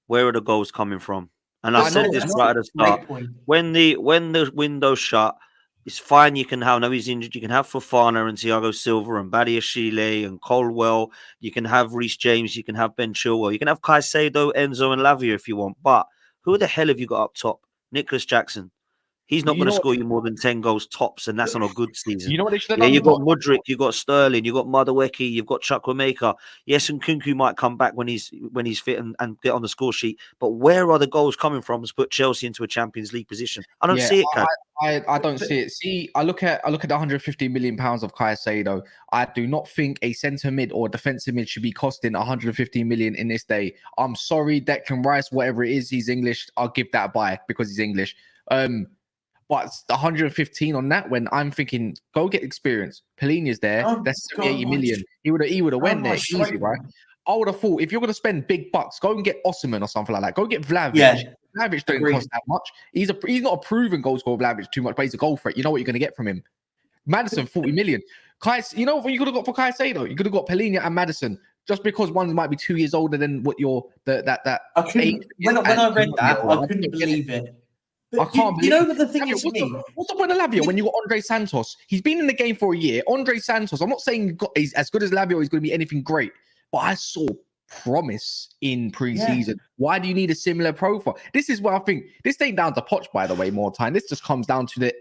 Where are the goals coming from? And I said this right at the start. When the window's shut, it's fine. You can have, no, he's injured. You can have Fofana and Thiago Silva and Badiashile and Colwell. You can have Reece James. You can have Ben Chilwell. You can have Caicedo, Enzo, and Lavia if you want. But who the hell have you got up top? Nicholas Jackson. He's not going to score you more than 10 goals tops, and that's on a good season. You know what they should have Yeah, done? you've got Mudryk, you've got Sterling, you've got Madueke, you've got Chukwuemeka. Yes, and Kunku might come back when he's fit and get on the score sheet. But where are the goals coming from to put Chelsea into a Champions League position? I don't see it, Kat. I don't see it. See, I look at the 150 million pounds of Caicedo. I do not think a centre mid or a defensive mid should be costing 150 million in this day. I'm sorry, Declan Rice, whatever it is, he's English. I'll give that a buy because he's English. But 115 on that, when I'm thinking, go get experience. Palhinha's there. That's 80 million. He would have went there easy, right? I would have thought if you're going to spend big bucks, go and get Osimhen or something like that. Go get Vlahovic. Yeah. Vlahovic don't cost that much. He's not a proven goal scorer, Vlahovic, too much, but he's a goal threat. You know what you're going to get from him. Madison, 40 million. You know what you could have got for Caicedo? You could have got Palhinha and Madison. Just because one might be 2 years older than what you're when I read that, I couldn't believe it. But I can't believe. You know what the thing is to me? What's the point of Lavia when you got Andre Santos? He's been in the game for a year. Andre Santos, I'm not saying he's as good as Lavia or he's going to be anything great, but I saw promise in preseason. Yeah. Why do you need a similar profile? This is what I think. This ain't down to Poch, by the way, more time. This just comes down to the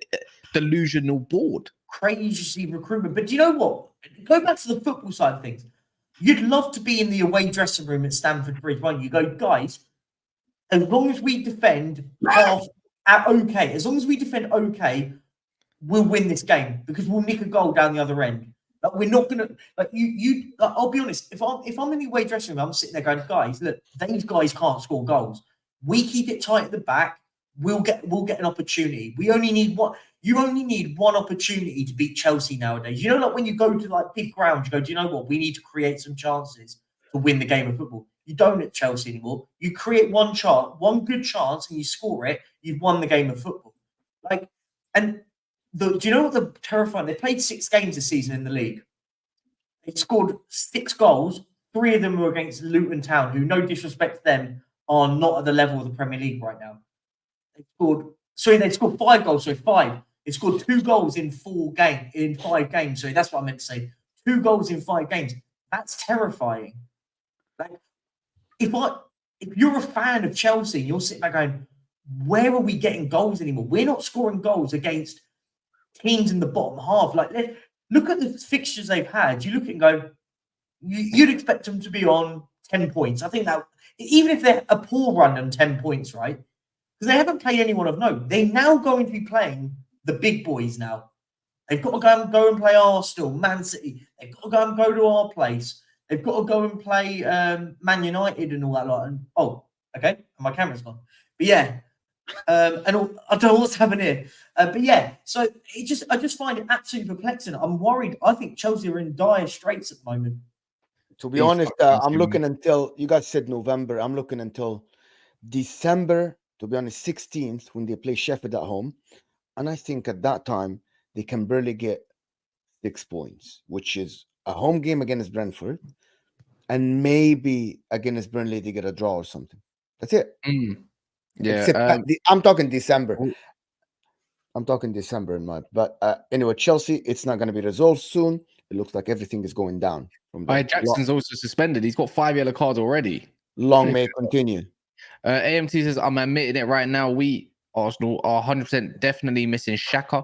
delusional board. Crazy recruitment. But do you know what? Go back to the football side of things. You'd love to be in the away dressing room at Stamford Bridge, won't you? Go, guys, as long as we defend okay, as long as we defend okay, we'll win this game because we'll nick a goal down the other end. Like, we're not gonna I'll be honest. If I'm in the away dressing room, I'm sitting there going, guys, look, these guys can't score goals. We keep it tight at the back. We'll get an opportunity. You only need one opportunity to beat Chelsea nowadays. You know, like when you go to like big grounds, you go, do you know what? We need to create some chances to win the game of football. You don't at Chelsea anymore. You create one good chance, and you score it. You've won the game of football. Do you know what the terrifying? They played 6 games this season in the league. They scored 6 goals. 3 of them were against Luton Town, who, no disrespect to them, are not at the level of the Premier League right now. They scored 5 goals. So 5. They scored 2 goals in 5 games. So that's what I meant to say. 2 goals in 5 games. That's terrifying. If you're a fan of Chelsea, you're sitting there going, where are we getting goals anymore? We're not scoring goals against teams in the bottom half. Look at the fixtures they've had. You look at it and go, you'd expect them to be on 10 points. I think that even if they're a poor run on 10 points, right? Because they haven't played anyone of note. They're now going to be playing the big boys now. They've got to go and play Arsenal, Man City. They've got to go to our place. They've got to go and play Man United and all that lot. And okay, my camera's gone. But yeah, I don't know what's happening here. But yeah, so I just find it absolutely perplexing. I'm worried. I think Chelsea are in dire straits at the moment. To be honest, I'm looking until you guys said November. I'm looking until December. To be honest, 16th when they play Sheffield at home, and I think at that time they can barely get 6 points, which is a home game against Brentford. And maybe against Burnley, they get a draw or something. That's it. Yeah. I'm talking December. I'm talking December in my. But anyway, Chelsea, it's not going to be resolved soon. It looks like everything is going down. Jackson's also suspended. He's got 5 yellow cards already. Long may continue. AMT says, I'm admitting it right now. We, Arsenal, are 100% definitely missing Xhaka.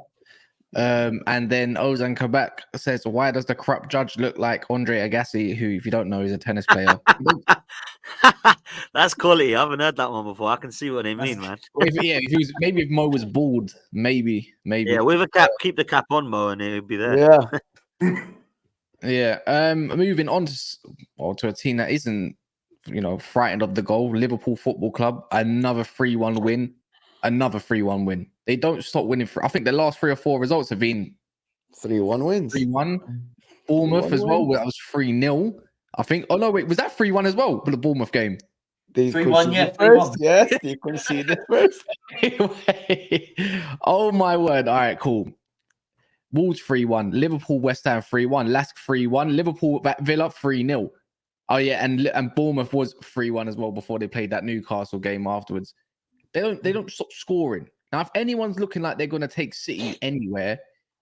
And then Ozan Kabak says, why does the corrupt judge look like Andre Agassi, who, if you don't know, is a tennis player? That's quality. I haven't heard that one before. I can see what they mean, man. if he was, maybe if Mo was bald, maybe. Yeah, with a cap, keep the cap on, Mo, and it'll be there. Yeah. Yeah. Moving on to a team that isn't, frightened of the goal. Liverpool Football Club, another 3-1 win. Another 3-1 win. They don't stop winning. I think the last 3 or 4 results have been 3-1 wins. 3-1. Bournemouth 3-1 as well. wins. That was 3-0. I think. Oh no, wait, was that 3-1 as well for the Bournemouth game? They 3-1, yeah, conceded first. 3-1. Yes, they conceded first. Oh my word! All right, cool. Wolves 3-1. Liverpool West Ham 3-1. Lask 3-1. Liverpool Villa 3-0. Oh yeah, and Bournemouth was 3-1 as well before they played that Newcastle game afterwards. They don't stop scoring. Now, if anyone's looking like they're going to take City anywhere,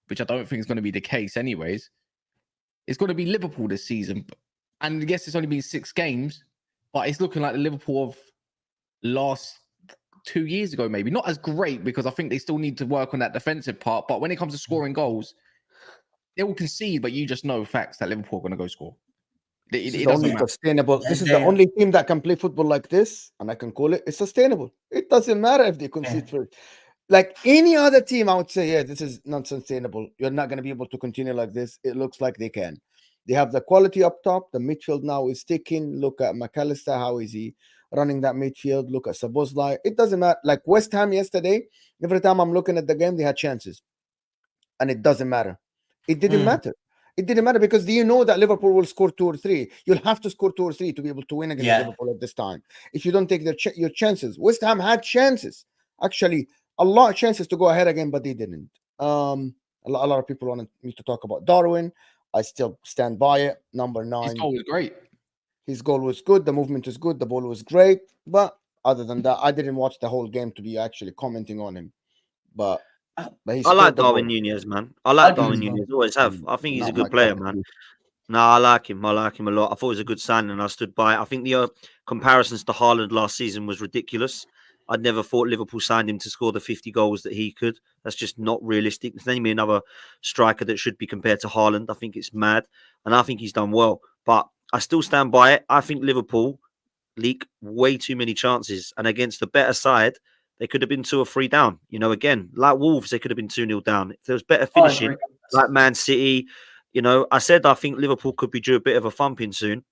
which I don't think is going to be the case anyways, it's going to be Liverpool this season. And I guess it's only been 6 games, but it's looking like the Liverpool of last 2 years ago, maybe. Not as great, because I think they still need to work on that defensive part. But when it comes to scoring goals, they will concede, but you just know facts that Liverpool are going to go score. It doesn't matter. Sustainable. This is the only team that can play football like this, and I can call it's sustainable. It doesn't matter if they concede first. Like any other team, I would say, yeah, this is not sustainable. You're not going to be able to continue like this. It looks like they can. They have the quality up top. The midfield now is ticking. Look at McAllister. How is he running that midfield? Look at Szoboszlai. It doesn't matter. Like West Ham yesterday, every time I'm looking at the game, they had chances. And it doesn't matter. It didn't matter. It didn't matter, because do you know that Liverpool will score 2 or 3? You'll have to score 2 or 3 to be able to win against Liverpool at this time. If you don't take your chances. West Ham had chances. Actually, a lot of chances to go ahead again, but they didn't. A lot of people wanted me to talk about Darwin. I still stand by it. Number 9. His goal was great. His goal was good. The movement is good. The ball was great. But other than that, I didn't watch the whole game to be actually commenting on him. But I like Darwin Nunez, man. I like Darwin Nunez. Always have. I think he's a good player, man. No, I like him. I like him a lot. I thought it was a good signing, and I stood by it. I think the comparisons to Haaland last season was ridiculous. I'd never thought Liverpool signed him to score the 50 goals that he could. That's just not realistic. There's name me another striker that should be compared to Haaland. I think it's mad, and I think he's done well. But I still stand by it. I think Liverpool leak way too many chances, and against the better side, they could have been 2 or 3 down. Like Wolves, they could have been 2-0 down. If there was better finishing, like Man City, I said I think Liverpool could be due a bit of a thumping soon.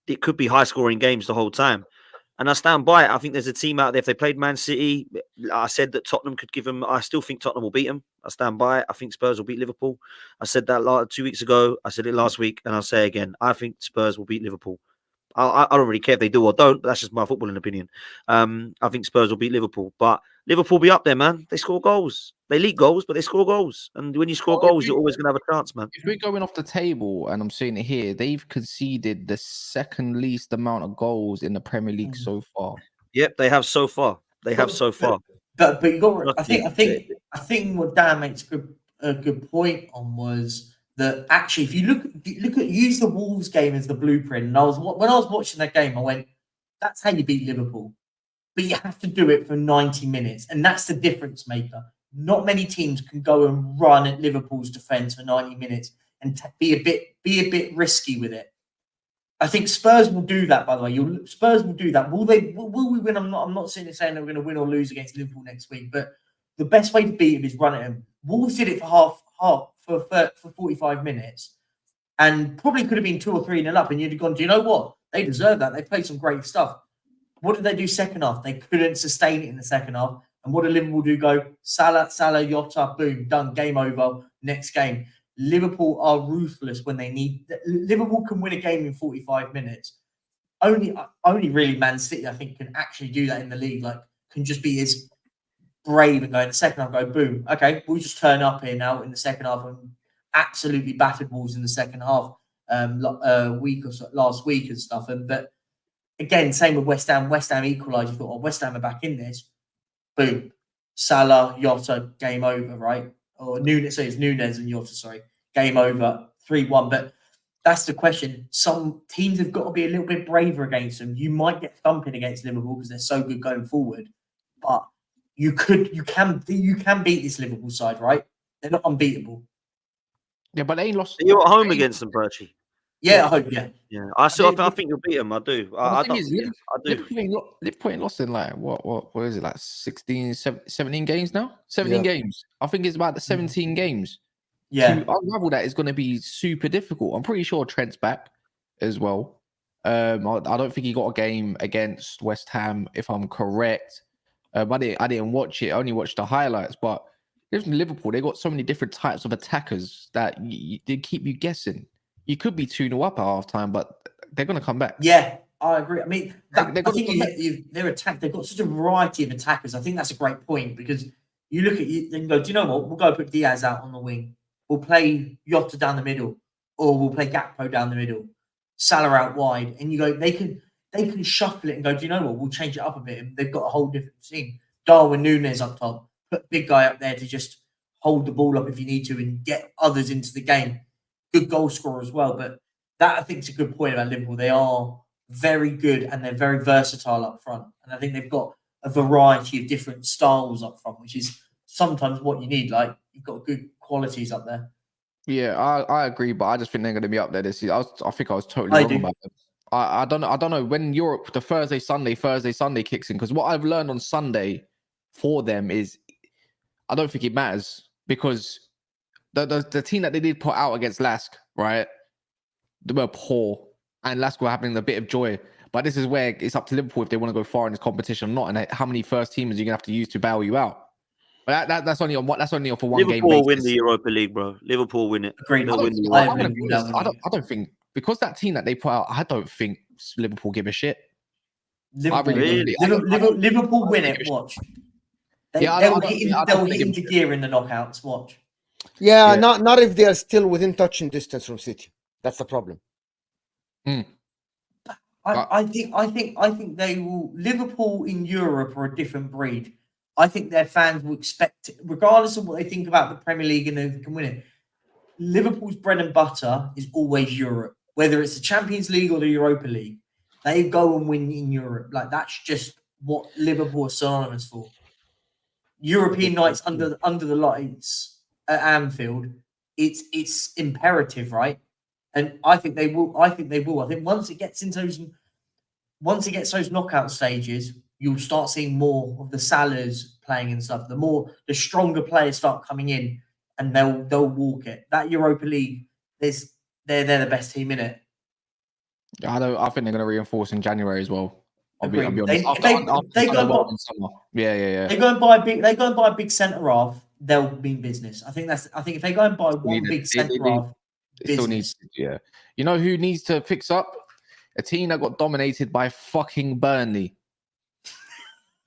It could be high-scoring games the whole time. And I stand by it. I think there's a team out there. If they played Man City, I said that Tottenham could give them. I still think Tottenham will beat them. I stand by it. I think Spurs will beat Liverpool. I said that 2 weeks ago. I said it last week, and I'll say it again. I think Spurs will beat Liverpool. I don't really care if they do or don't, but that's just my footballing opinion. I think Spurs will beat Liverpool, but Liverpool will be up there, man. They score goals. They leak goals, but they score goals. And when you score goals, you're always going to have a chance, man. If we're going off the table, and I'm seeing it here, they've conceded the second least amount of goals in the Premier League so far. Yep, they have so far. But you got. I think what Dan makes a good point on was that actually, if you look at use the Wolves game as the blueprint, and when I was watching that game, I went, "That's how you beat Liverpool," but you have to do it for 90 minutes, and that's the difference maker. Not many teams can go and run at Liverpool's defense for 90 minutes and be a bit risky with it. I think Spurs will do that. By the way, Spurs will do that. Will they? Will we win? I'm not sitting there saying that we're going to win or lose against Liverpool next week, but the best way to beat them is run at them. Wolves did it for for 45 minutes, and probably could have been 2 or 3-0 up, and you'd have gone, do you know what? They deserve that. They played some great stuff. What did they do second half? They couldn't sustain it in the second half. And what did Liverpool do? Go Salah, Jota, boom, done, game over, next game. Liverpool are ruthless when they need. Liverpool can win a game in 45 minutes. Only really Man City, I think, can actually do that in the league. Like, can just be as brave and go in the second half, go boom. Okay, we'll just turn up here now in the second half and absolutely battered Wolves in the second half week or so, last week and stuff. But again, same with West Ham. West Ham equalised. You thought, oh, West Ham are back in this. Boom. Salah, Jota, game over, right? Or Nunez, so it's Nunez and Jota, sorry. Game over, 3-1. But that's the question. Some teams have got to be a little bit braver against them. You might get thumping against Liverpool because they're so good going forward. But you can beat this Liverpool side, right? They're not unbeatable. Yeah, but they ain't lost. You're at home against them, Perchy. Yeah, I hope. Yeah. Yeah, They- I think you'll beat them. I do. But I the thing don't. is, Yeah, I do. Liverpool ain't lost in like what is it, like 16, 17 games now? 17 Yeah. games. I think it's about the 17 games. Yeah. To unravel that is going to be super difficult. I'm pretty sure Trent's back as well. I don't think he got a game against West Ham, if I'm correct. I didn't watch it. I only watched the highlights. But in Liverpool, they got so many different types of attackers that they keep you guessing. You could be 2-0 up at halftime, but they're going to come back. Yeah, I agree. I mean, They're I gonna think come back. their attack. They've got such a variety of attackers. I think that's a great point because you look at you and go, do you know what? We'll go put Diaz out on the wing. We'll play Jota down the middle, or we'll play Gakpo down the middle. Salah out wide, and you go. They can shuffle it and go. Do you know what? We'll change it up a bit. And they've got a whole different team. Darwin Núñez up top. Put big guy up there to just hold the ball up if you need to and get others into the game. Good goal scorer as well, but. That I think is a good point about Liverpool. They are very good and they're very versatile up front. And I think they've got a variety of different styles up front, which is sometimes what you need. Like you've got good qualities up there. Yeah, I agree, but I just think they're going to be up there this year. I think I was totally I wrong do. about them. I don't know when Europe the Thursday Sunday kicks in, because what I've learned on Sunday for them is I don't think it matters, because the team that they did put out against Lask, right? They were poor, and Lask were having a bit of joy. But this is where it's up to Liverpool if they want to go far in this competition or not, and how many first teamers you're gonna have to use to bail you out. But that's only on what that's only for one game. Liverpool will win the Europa League, bro. Liverpool win it. Agreed. They'll win the I Europa agree. League. I don't think, because that team that they put out, I don't think Liverpool give a shit. Liverpool, Really? Liverpool win think it. it was- Watch. Yeah, They'll hit into gear in the knockouts. Watch. Yeah, Yeah. not if they are still within touching distance from City. That's the problem. I think they will. Liverpool in Europe are a different breed. I think their fans will expect, regardless of what they think about the Premier League and they can win it. Liverpool's bread and butter is always Europe, whether it's the Champions League or the Europa League. They go and win in Europe. Like that's just what Liverpool are synonymous for. European nights under the lights at Anfield. It's imperative, right? And I think they will. I think once it gets those knockout stages, you'll start seeing more of the Salahs playing and stuff. The stronger players start coming in, and they'll walk it. That Europa League, they're the best team in it. I think they're going to reinforce in January as well. I'll be honest. They go and buy a big centre half, they'll mean business. I think if they go and buy one big centre half, it still needs, yeah. You know who needs to fix up? A team that got dominated by fucking Burnley.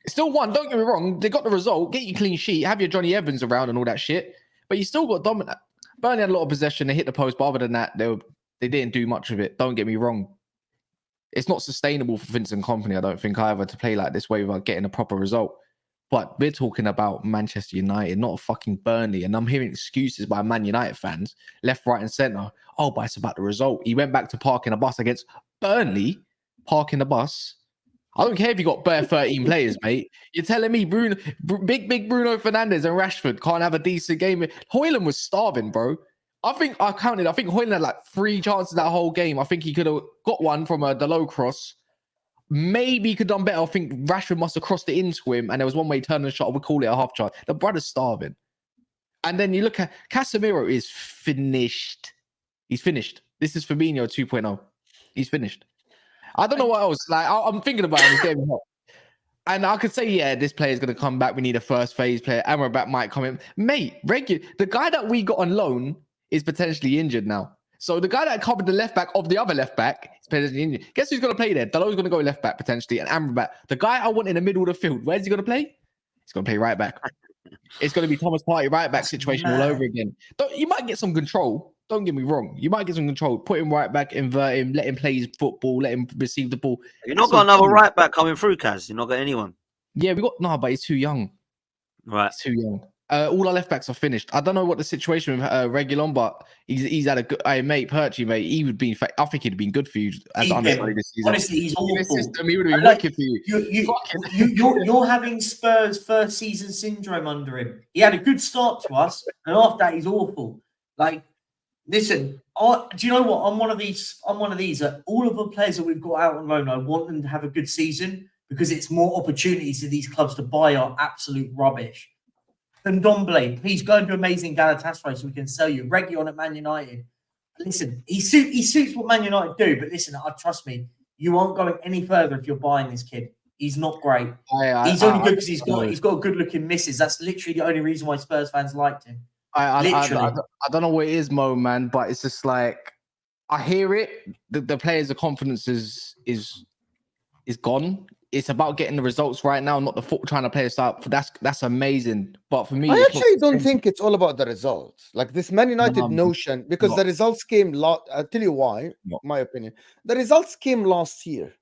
Still won, don't get me wrong. They got the result. Get your clean sheet. Have your Johnny Evans around and all that shit. But you still got dominant. Burnley had a lot of possession. They hit the post, but other than that, they didn't do much of it. Don't get me wrong. It's not sustainable for Vincent Kompany, I don't think, either, to play like this way without getting a proper result. But we're talking about Manchester United, not a fucking Burnley. And I'm hearing excuses by Man United fans, left, right, and centre. Oh, but it's about the result. He went back to parking a bus against Burnley, parking the bus. I don't care if you got bare 13 players, mate. You're telling me big Bruno Fernandes and Rashford can't have a decent game. Højlund was starving, bro. I think Højlund had like 3 chances that whole game. I think he could have got one from the low cross. Maybe he could have done better. I think Rashford must have crossed it into him, and there was one way he turned the shot. I would call it a half chance. The brother's starving. And then you look at Casemiro is finished. He's finished. This is Firmino 2.0. He's finished. I don't know what else. Like I'm thinking about this game. And I could say, yeah, this player is going to come back. We need a first phase player. Amrabat might come in. Mate, the guy that we got on loan is potentially injured now. So the guy that covered the left back of the other left back is potentially injured. Guess who's going to play there? Dalot's going to go left back potentially, and Amrabat. The guy I want in the middle of the field, where's he going to play? He's going to play right back. It's going to be Thomas Partey right back situation all over again. You might get some control. Don't get me wrong. You might get some control. Put him right back, invert him, let him play his football, let him receive the ball. You're not got another right back coming through, Kaz. You're not got anyone. Yeah, we got but he's too young. Right. He's too young. All our left backs are finished. I don't know what the situation with Reguilon, but he's had a good. Mate, Perchy, mate, he would be. I think he'd have been good for you as Keep understudy him. this season. Honestly, he's In this awful. system, he would have been Like, wicked for you. You're having Spurs first season syndrome under him. He had a good start to us, and after that, he's awful. Like, listen, do you know what? I'm one of these. All of the players that we've got out on loan, I want them to have a good season because it's more opportunities for these clubs to buy our absolute rubbish. And Ndombele, please go and do amazing Galatasaray so we can sell you. Reguilon at Man United. Listen, he suits what Man United do, but listen, trust me, you aren't going any further if you're buying this kid. He's not great. He's only good because he's got a good looking misses. That's literally the only reason why Spurs fans liked him. I don't know what it is, Mo, man, but it's just like I hear it. The players' confidence is gone. It's about getting the results right now, not the foot trying to play us up. That's amazing. But for me, I actually don't think it's all about the results. Like this Man United notion, because the results came I'll tell you why, my opinion. The results came last year.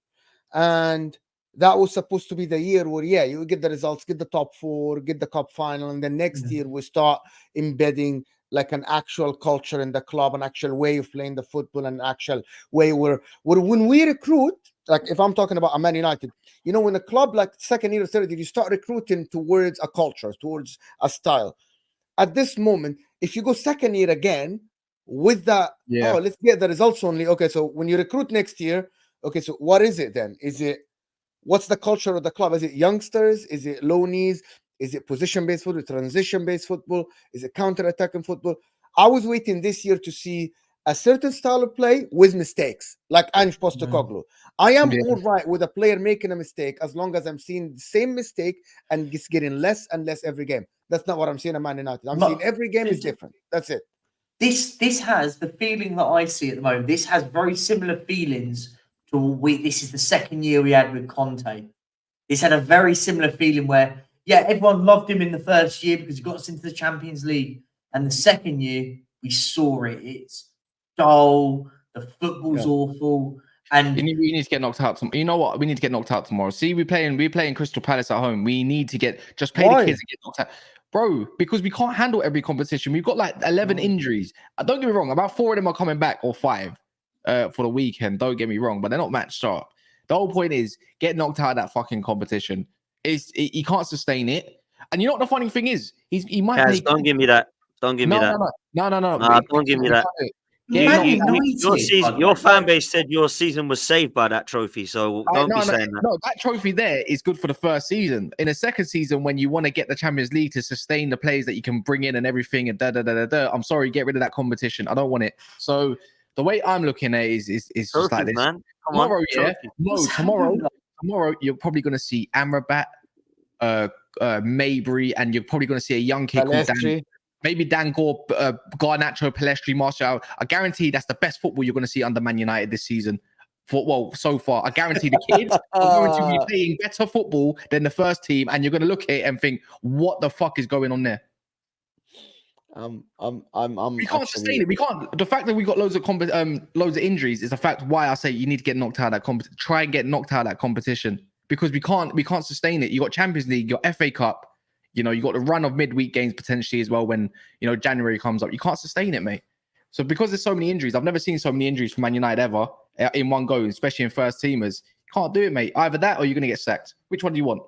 And that was supposed to be the year where, you get the results, get the top 4, get the cup final. And then next year we start embedding like an actual culture in the club, an actual way of playing the football, an actual way where when we recruit, like if I'm talking about a Man United, when a club like second year or third year, you start recruiting towards a culture, towards a style. At this moment, if you go second year again with that, let's get the results only. Okay, so when you recruit next year, okay, so what is it then? What's the culture of the club? Is it youngsters? Is it loanees? Is it position-based football, transition-based football? Is it counter-attacking football? I was waiting this year to see a certain style of play with mistakes, like Ange Postecoglou. I am all right with a player making a mistake as long as I'm seeing the same mistake and it's getting less and less every game. That's not what I'm seeing at Man United. I'm seeing every game is different. That's it. This has the feeling that I see at the moment. This has very similar feelings to this is the second year we had with Conte. This had a very similar feeling where, everyone loved him in the first year because he got us into the Champions League. And the second year, we saw it. It's dull. The football's awful. And we need to get knocked out. You know what? We need to get knocked out tomorrow. See, we're playing Crystal Palace at home. We need to just play the kids and get knocked out. Bro, because we can't handle every competition. We've got like 11 injuries. Don't get me wrong. About 4 of them are coming back, or 5 for the weekend. Don't get me wrong, but they're not matched up. The whole point is get knocked out of that fucking competition. He can't sustain it. And you know what the funny thing is? He might play. Don't give me that. Don't give me that. No. Don't give me that. Your fan base said your season was saved by that trophy, so don't be saying that. No, that trophy there is good for the first season. In a second season, when you want to get the Champions League to sustain the players that you can bring in and everything, and I'm sorry, get rid of that competition. I don't want it. So the way I'm looking at it is just trophy, like this. Man. Tomorrow you're probably going to see Amrabat, Mabry, and you're probably going to see a young kid called Dan. Maybe Dan Gore, Garnacho, Palestri, Martial. I guarantee that's the best football you're going to see under Man United this season. So far, I guarantee the kids are going to be playing better football than the first team, and you're going to look at it and think, "What the fuck is going on there?" We can't sustain it. We can't. The fact that we got loads of injuries is the fact why I say you need to get knocked out of that competition. Try and get knocked out of that competition because we can't sustain it. You got Champions League, you got FA Cup. You got the run of midweek games potentially as well when, January comes up. You can't sustain it, mate. So because there's so many injuries, I've never seen so many injuries for Man United ever in one go, especially in first teamers. You can't do it, mate. Either that or you're going to get sacked. Which one do you want?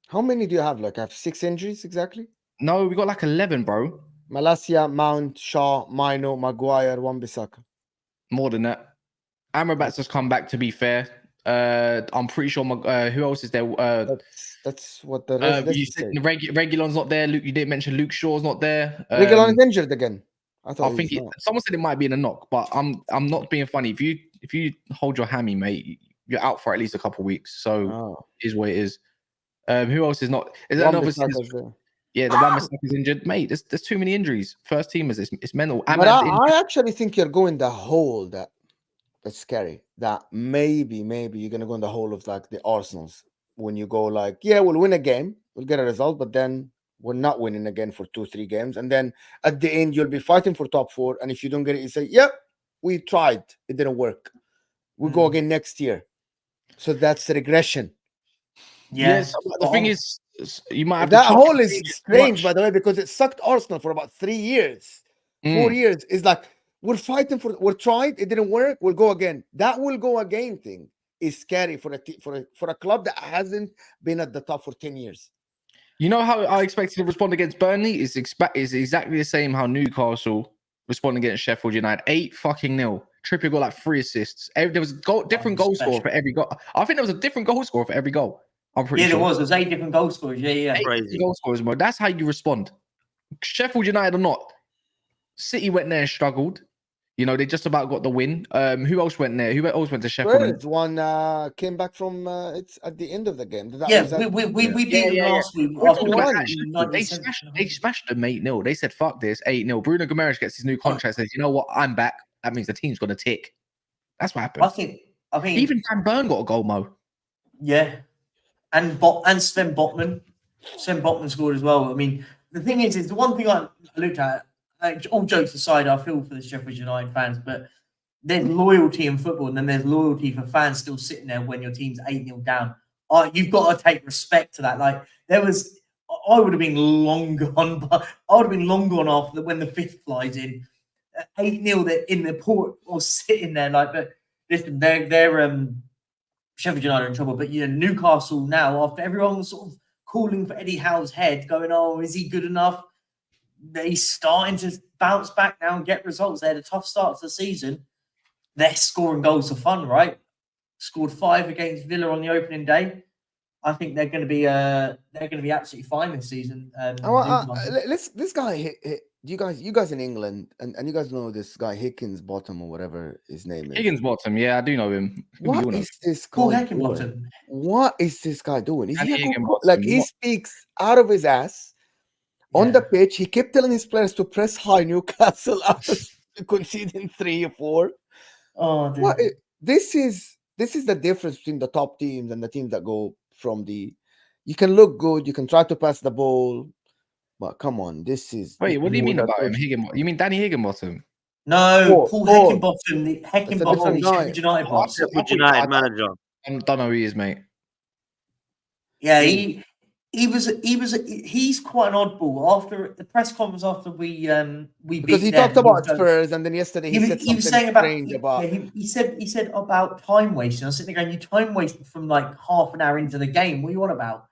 How many do you have? Like I have 6 injuries exactly? No, we got like 11, bro. Malacia, Mount, Shaw, Mino, Maguire, Wan-Bissaka. More than that. Amrabat's just come back, to be fair. I'm pretty sure who else is there? That's what the rest you said Reguilon's not there. You didn't mention Luke Shaw's not there. Reguilon is injured again. I think someone said it might be in a knock, but I'm not being funny. If you hold your hammy, mate, you're out for at least a couple of weeks. So is what it is. Who else is not? Is there another? Yeah, the one is injured, mate. There's too many injuries. First teamers, it's mental. But I actually think you're going the whole that's scary. That maybe you're gonna go in the whole of like the Arsenals when you go like, we'll win a game, we'll get a result, but then we're not winning again for 2-3 games, and then at the end you'll be fighting for top 4, and if you don't get it, you say, we tried, it didn't work. We'll go again next year. So that's regression. Yes. The thing is, You might have That to hole is strange, by the way, because it sucked Arsenal for about 3 years. 4 years. It's like we're fighting we're trying, it didn't work, we'll go again. That will go again thing is scary for a club that hasn't been at the top for 10 years. You know how I expected to respond against Burnley is exactly the same how Newcastle responded against Sheffield United. 8-0. Trippier got like 3 assists. There was a different goal scorer for every goal. I think there was a different goal scorer for every goal. I'm pretty sure. There was 8 different goal scorers. Yeah. 8 Crazy. goal scorers, bro. That's how you respond. Sheffield United or not. City went there and struggled. You know, they just about got the win. Who else went there? Who else went to Sheffield? Spurs one came back from it's at the end of the game. We beat them last week. They smashed them 8-0. They said, fuck this, 8-0. Bruno Guimaraes gets his new contract, says, you know what, I'm back. That means the team's going to tick. That's what happened. I think even Van Burn got a goal, Mo. Yeah. And Sven Botman. Sven Botman scored as well. I mean, the thing is the one thing I looked at, all jokes aside, I feel for the Sheffield United fans, but there's loyalty in football, and then there's loyalty for fans still sitting there when your team's 8-0 down. You've got to take respect to that. Like, I would have been long gone, but I would have been long gone after when the fifth flies in. 8-0, they're in the port or sitting there. Like, but listen, they're Sheffield United are in trouble, but Newcastle now, after everyone was sort of calling for Eddie Howe's head, going, "Oh, is he good enough?" They're starting to bounce back now and get results. They had a tough start to the season. They're scoring goals for fun, right? Scored 5 against Villa on the opening day. I think they're going to be absolutely fine this season. This guy, you guys in England, and you guys know this guy Higginsbottom or whatever his name is. Higginsbottom, yeah, I do know him. What is this guy doing? What is this guy doing? Is he he speaks out of his ass. On the pitch, he kept telling his players to press high Newcastle after conceding 3 or 4. Oh, dude. This is the difference between the top teams and the teams that go from the. You can look good, you can try to pass the ball, but come on, this is. Wait, what do you mean about him? You mean Danny Higginbottom? No, Paul Heckingbottom, the Sheffield United boss. Sheffield United manager. I don't know who he is, mate. Yeah, he's quite an oddball. After the press conference after we because he talked about Spurs, and then yesterday he said something strange about. He said about time wasting. I was sitting there going, "You time wasted from like half an hour into the game. What are you on about?"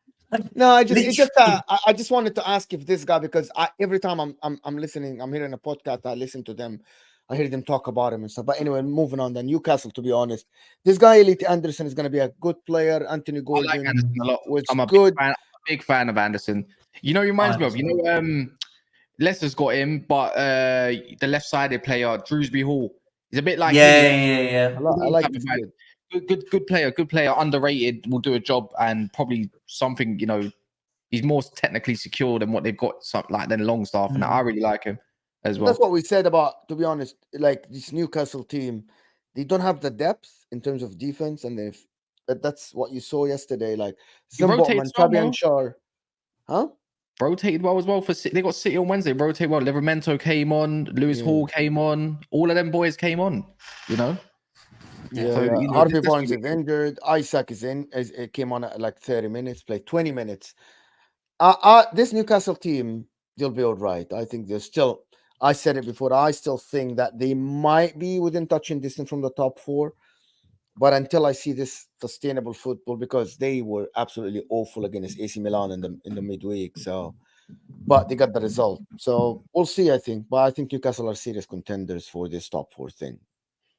No, I just wanted to ask if this guy, because every time I'm listening, I'm hearing a podcast, I listen to them, I hear them talk about him and stuff. But anyway, moving on. Then Newcastle, to be honest, this guy Elite Anderson is going to be a good player. Anthony Gordon, I like Anderson a lot. I'm a good. Big fan of Anderson. He reminds me of Leicester's got him, but the left-sided player Drewsbury Hall is a bit like yeah. I like this kid. Good player, underrated, will do a job, and probably something, he's more technically secure than what they've got, than Longstaff, and I really like him as well. That's what we said about, to be honest, like this Newcastle team, they don't have the depth in terms of defense, and that's what you saw yesterday. Like Zimbotman, Fabian Schär, rotated well as well for City. They got City on Wednesday. Rotated well. Livramento came on. Lewis Hall came on. All of them boys came on. Yeah. Harvey Barnes is injured. Isaac is in. It came on at like 30 minutes. Played 20 minutes. This Newcastle team, they'll be all right. I think they're still. I said it before. I still think that they might be within touching distance from the top 4. But until I see this sustainable football, because they were absolutely awful against AC Milan in the midweek. So, but they got the result. So we'll see. I think, but I think Newcastle are serious contenders for this top 4 thing,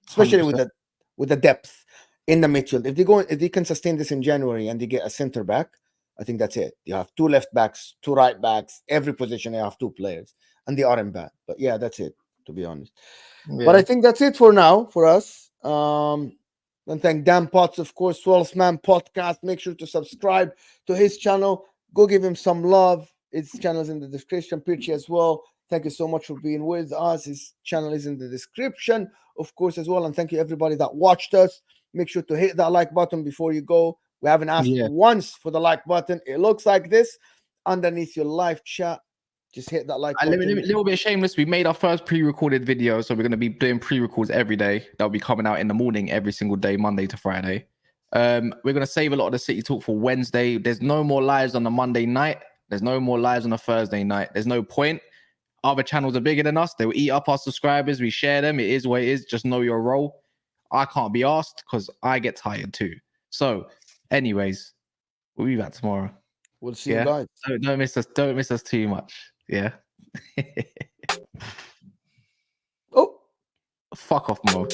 especially 100%. with the depth in the midfield. If they can sustain this in January and they get a center back, I think that's it. You have 2 left backs, 2 right backs, every position. They have 2 players, and they aren't bad. But yeah, that's it. To be honest, but I think that's it for now for us. And thank Dan Potts, of course, 12th Man Podcast. Make sure to subscribe to his channel. Go give him some love. His channel is in the description. Pirchi as well. Thank you so much for being with us. His channel is in the description, of course, as well. And thank you, everybody that watched us. Make sure to hit that like button before you go. We haven't asked once for the like button. It looks like this underneath your live chat. Just hit that like button. A little bit shameless. We made our first pre-recorded video, so we're going to be doing pre-records every day. That'll be coming out in the morning every single day, Monday to Friday. We're gonna save a lot of the City talk for Wednesday. There's no more lives on the Monday night. There's no more lives on a Thursday night. There's no point. Other channels are bigger than us. They will eat up our subscribers. We share them. It is what it is. Just know your role. I can't be asked because I get tired too. So, anyways, we'll be back tomorrow. We'll see you guys. Don't miss us. Don't miss us too much. Yeah. Oh. Fuck off, Mo.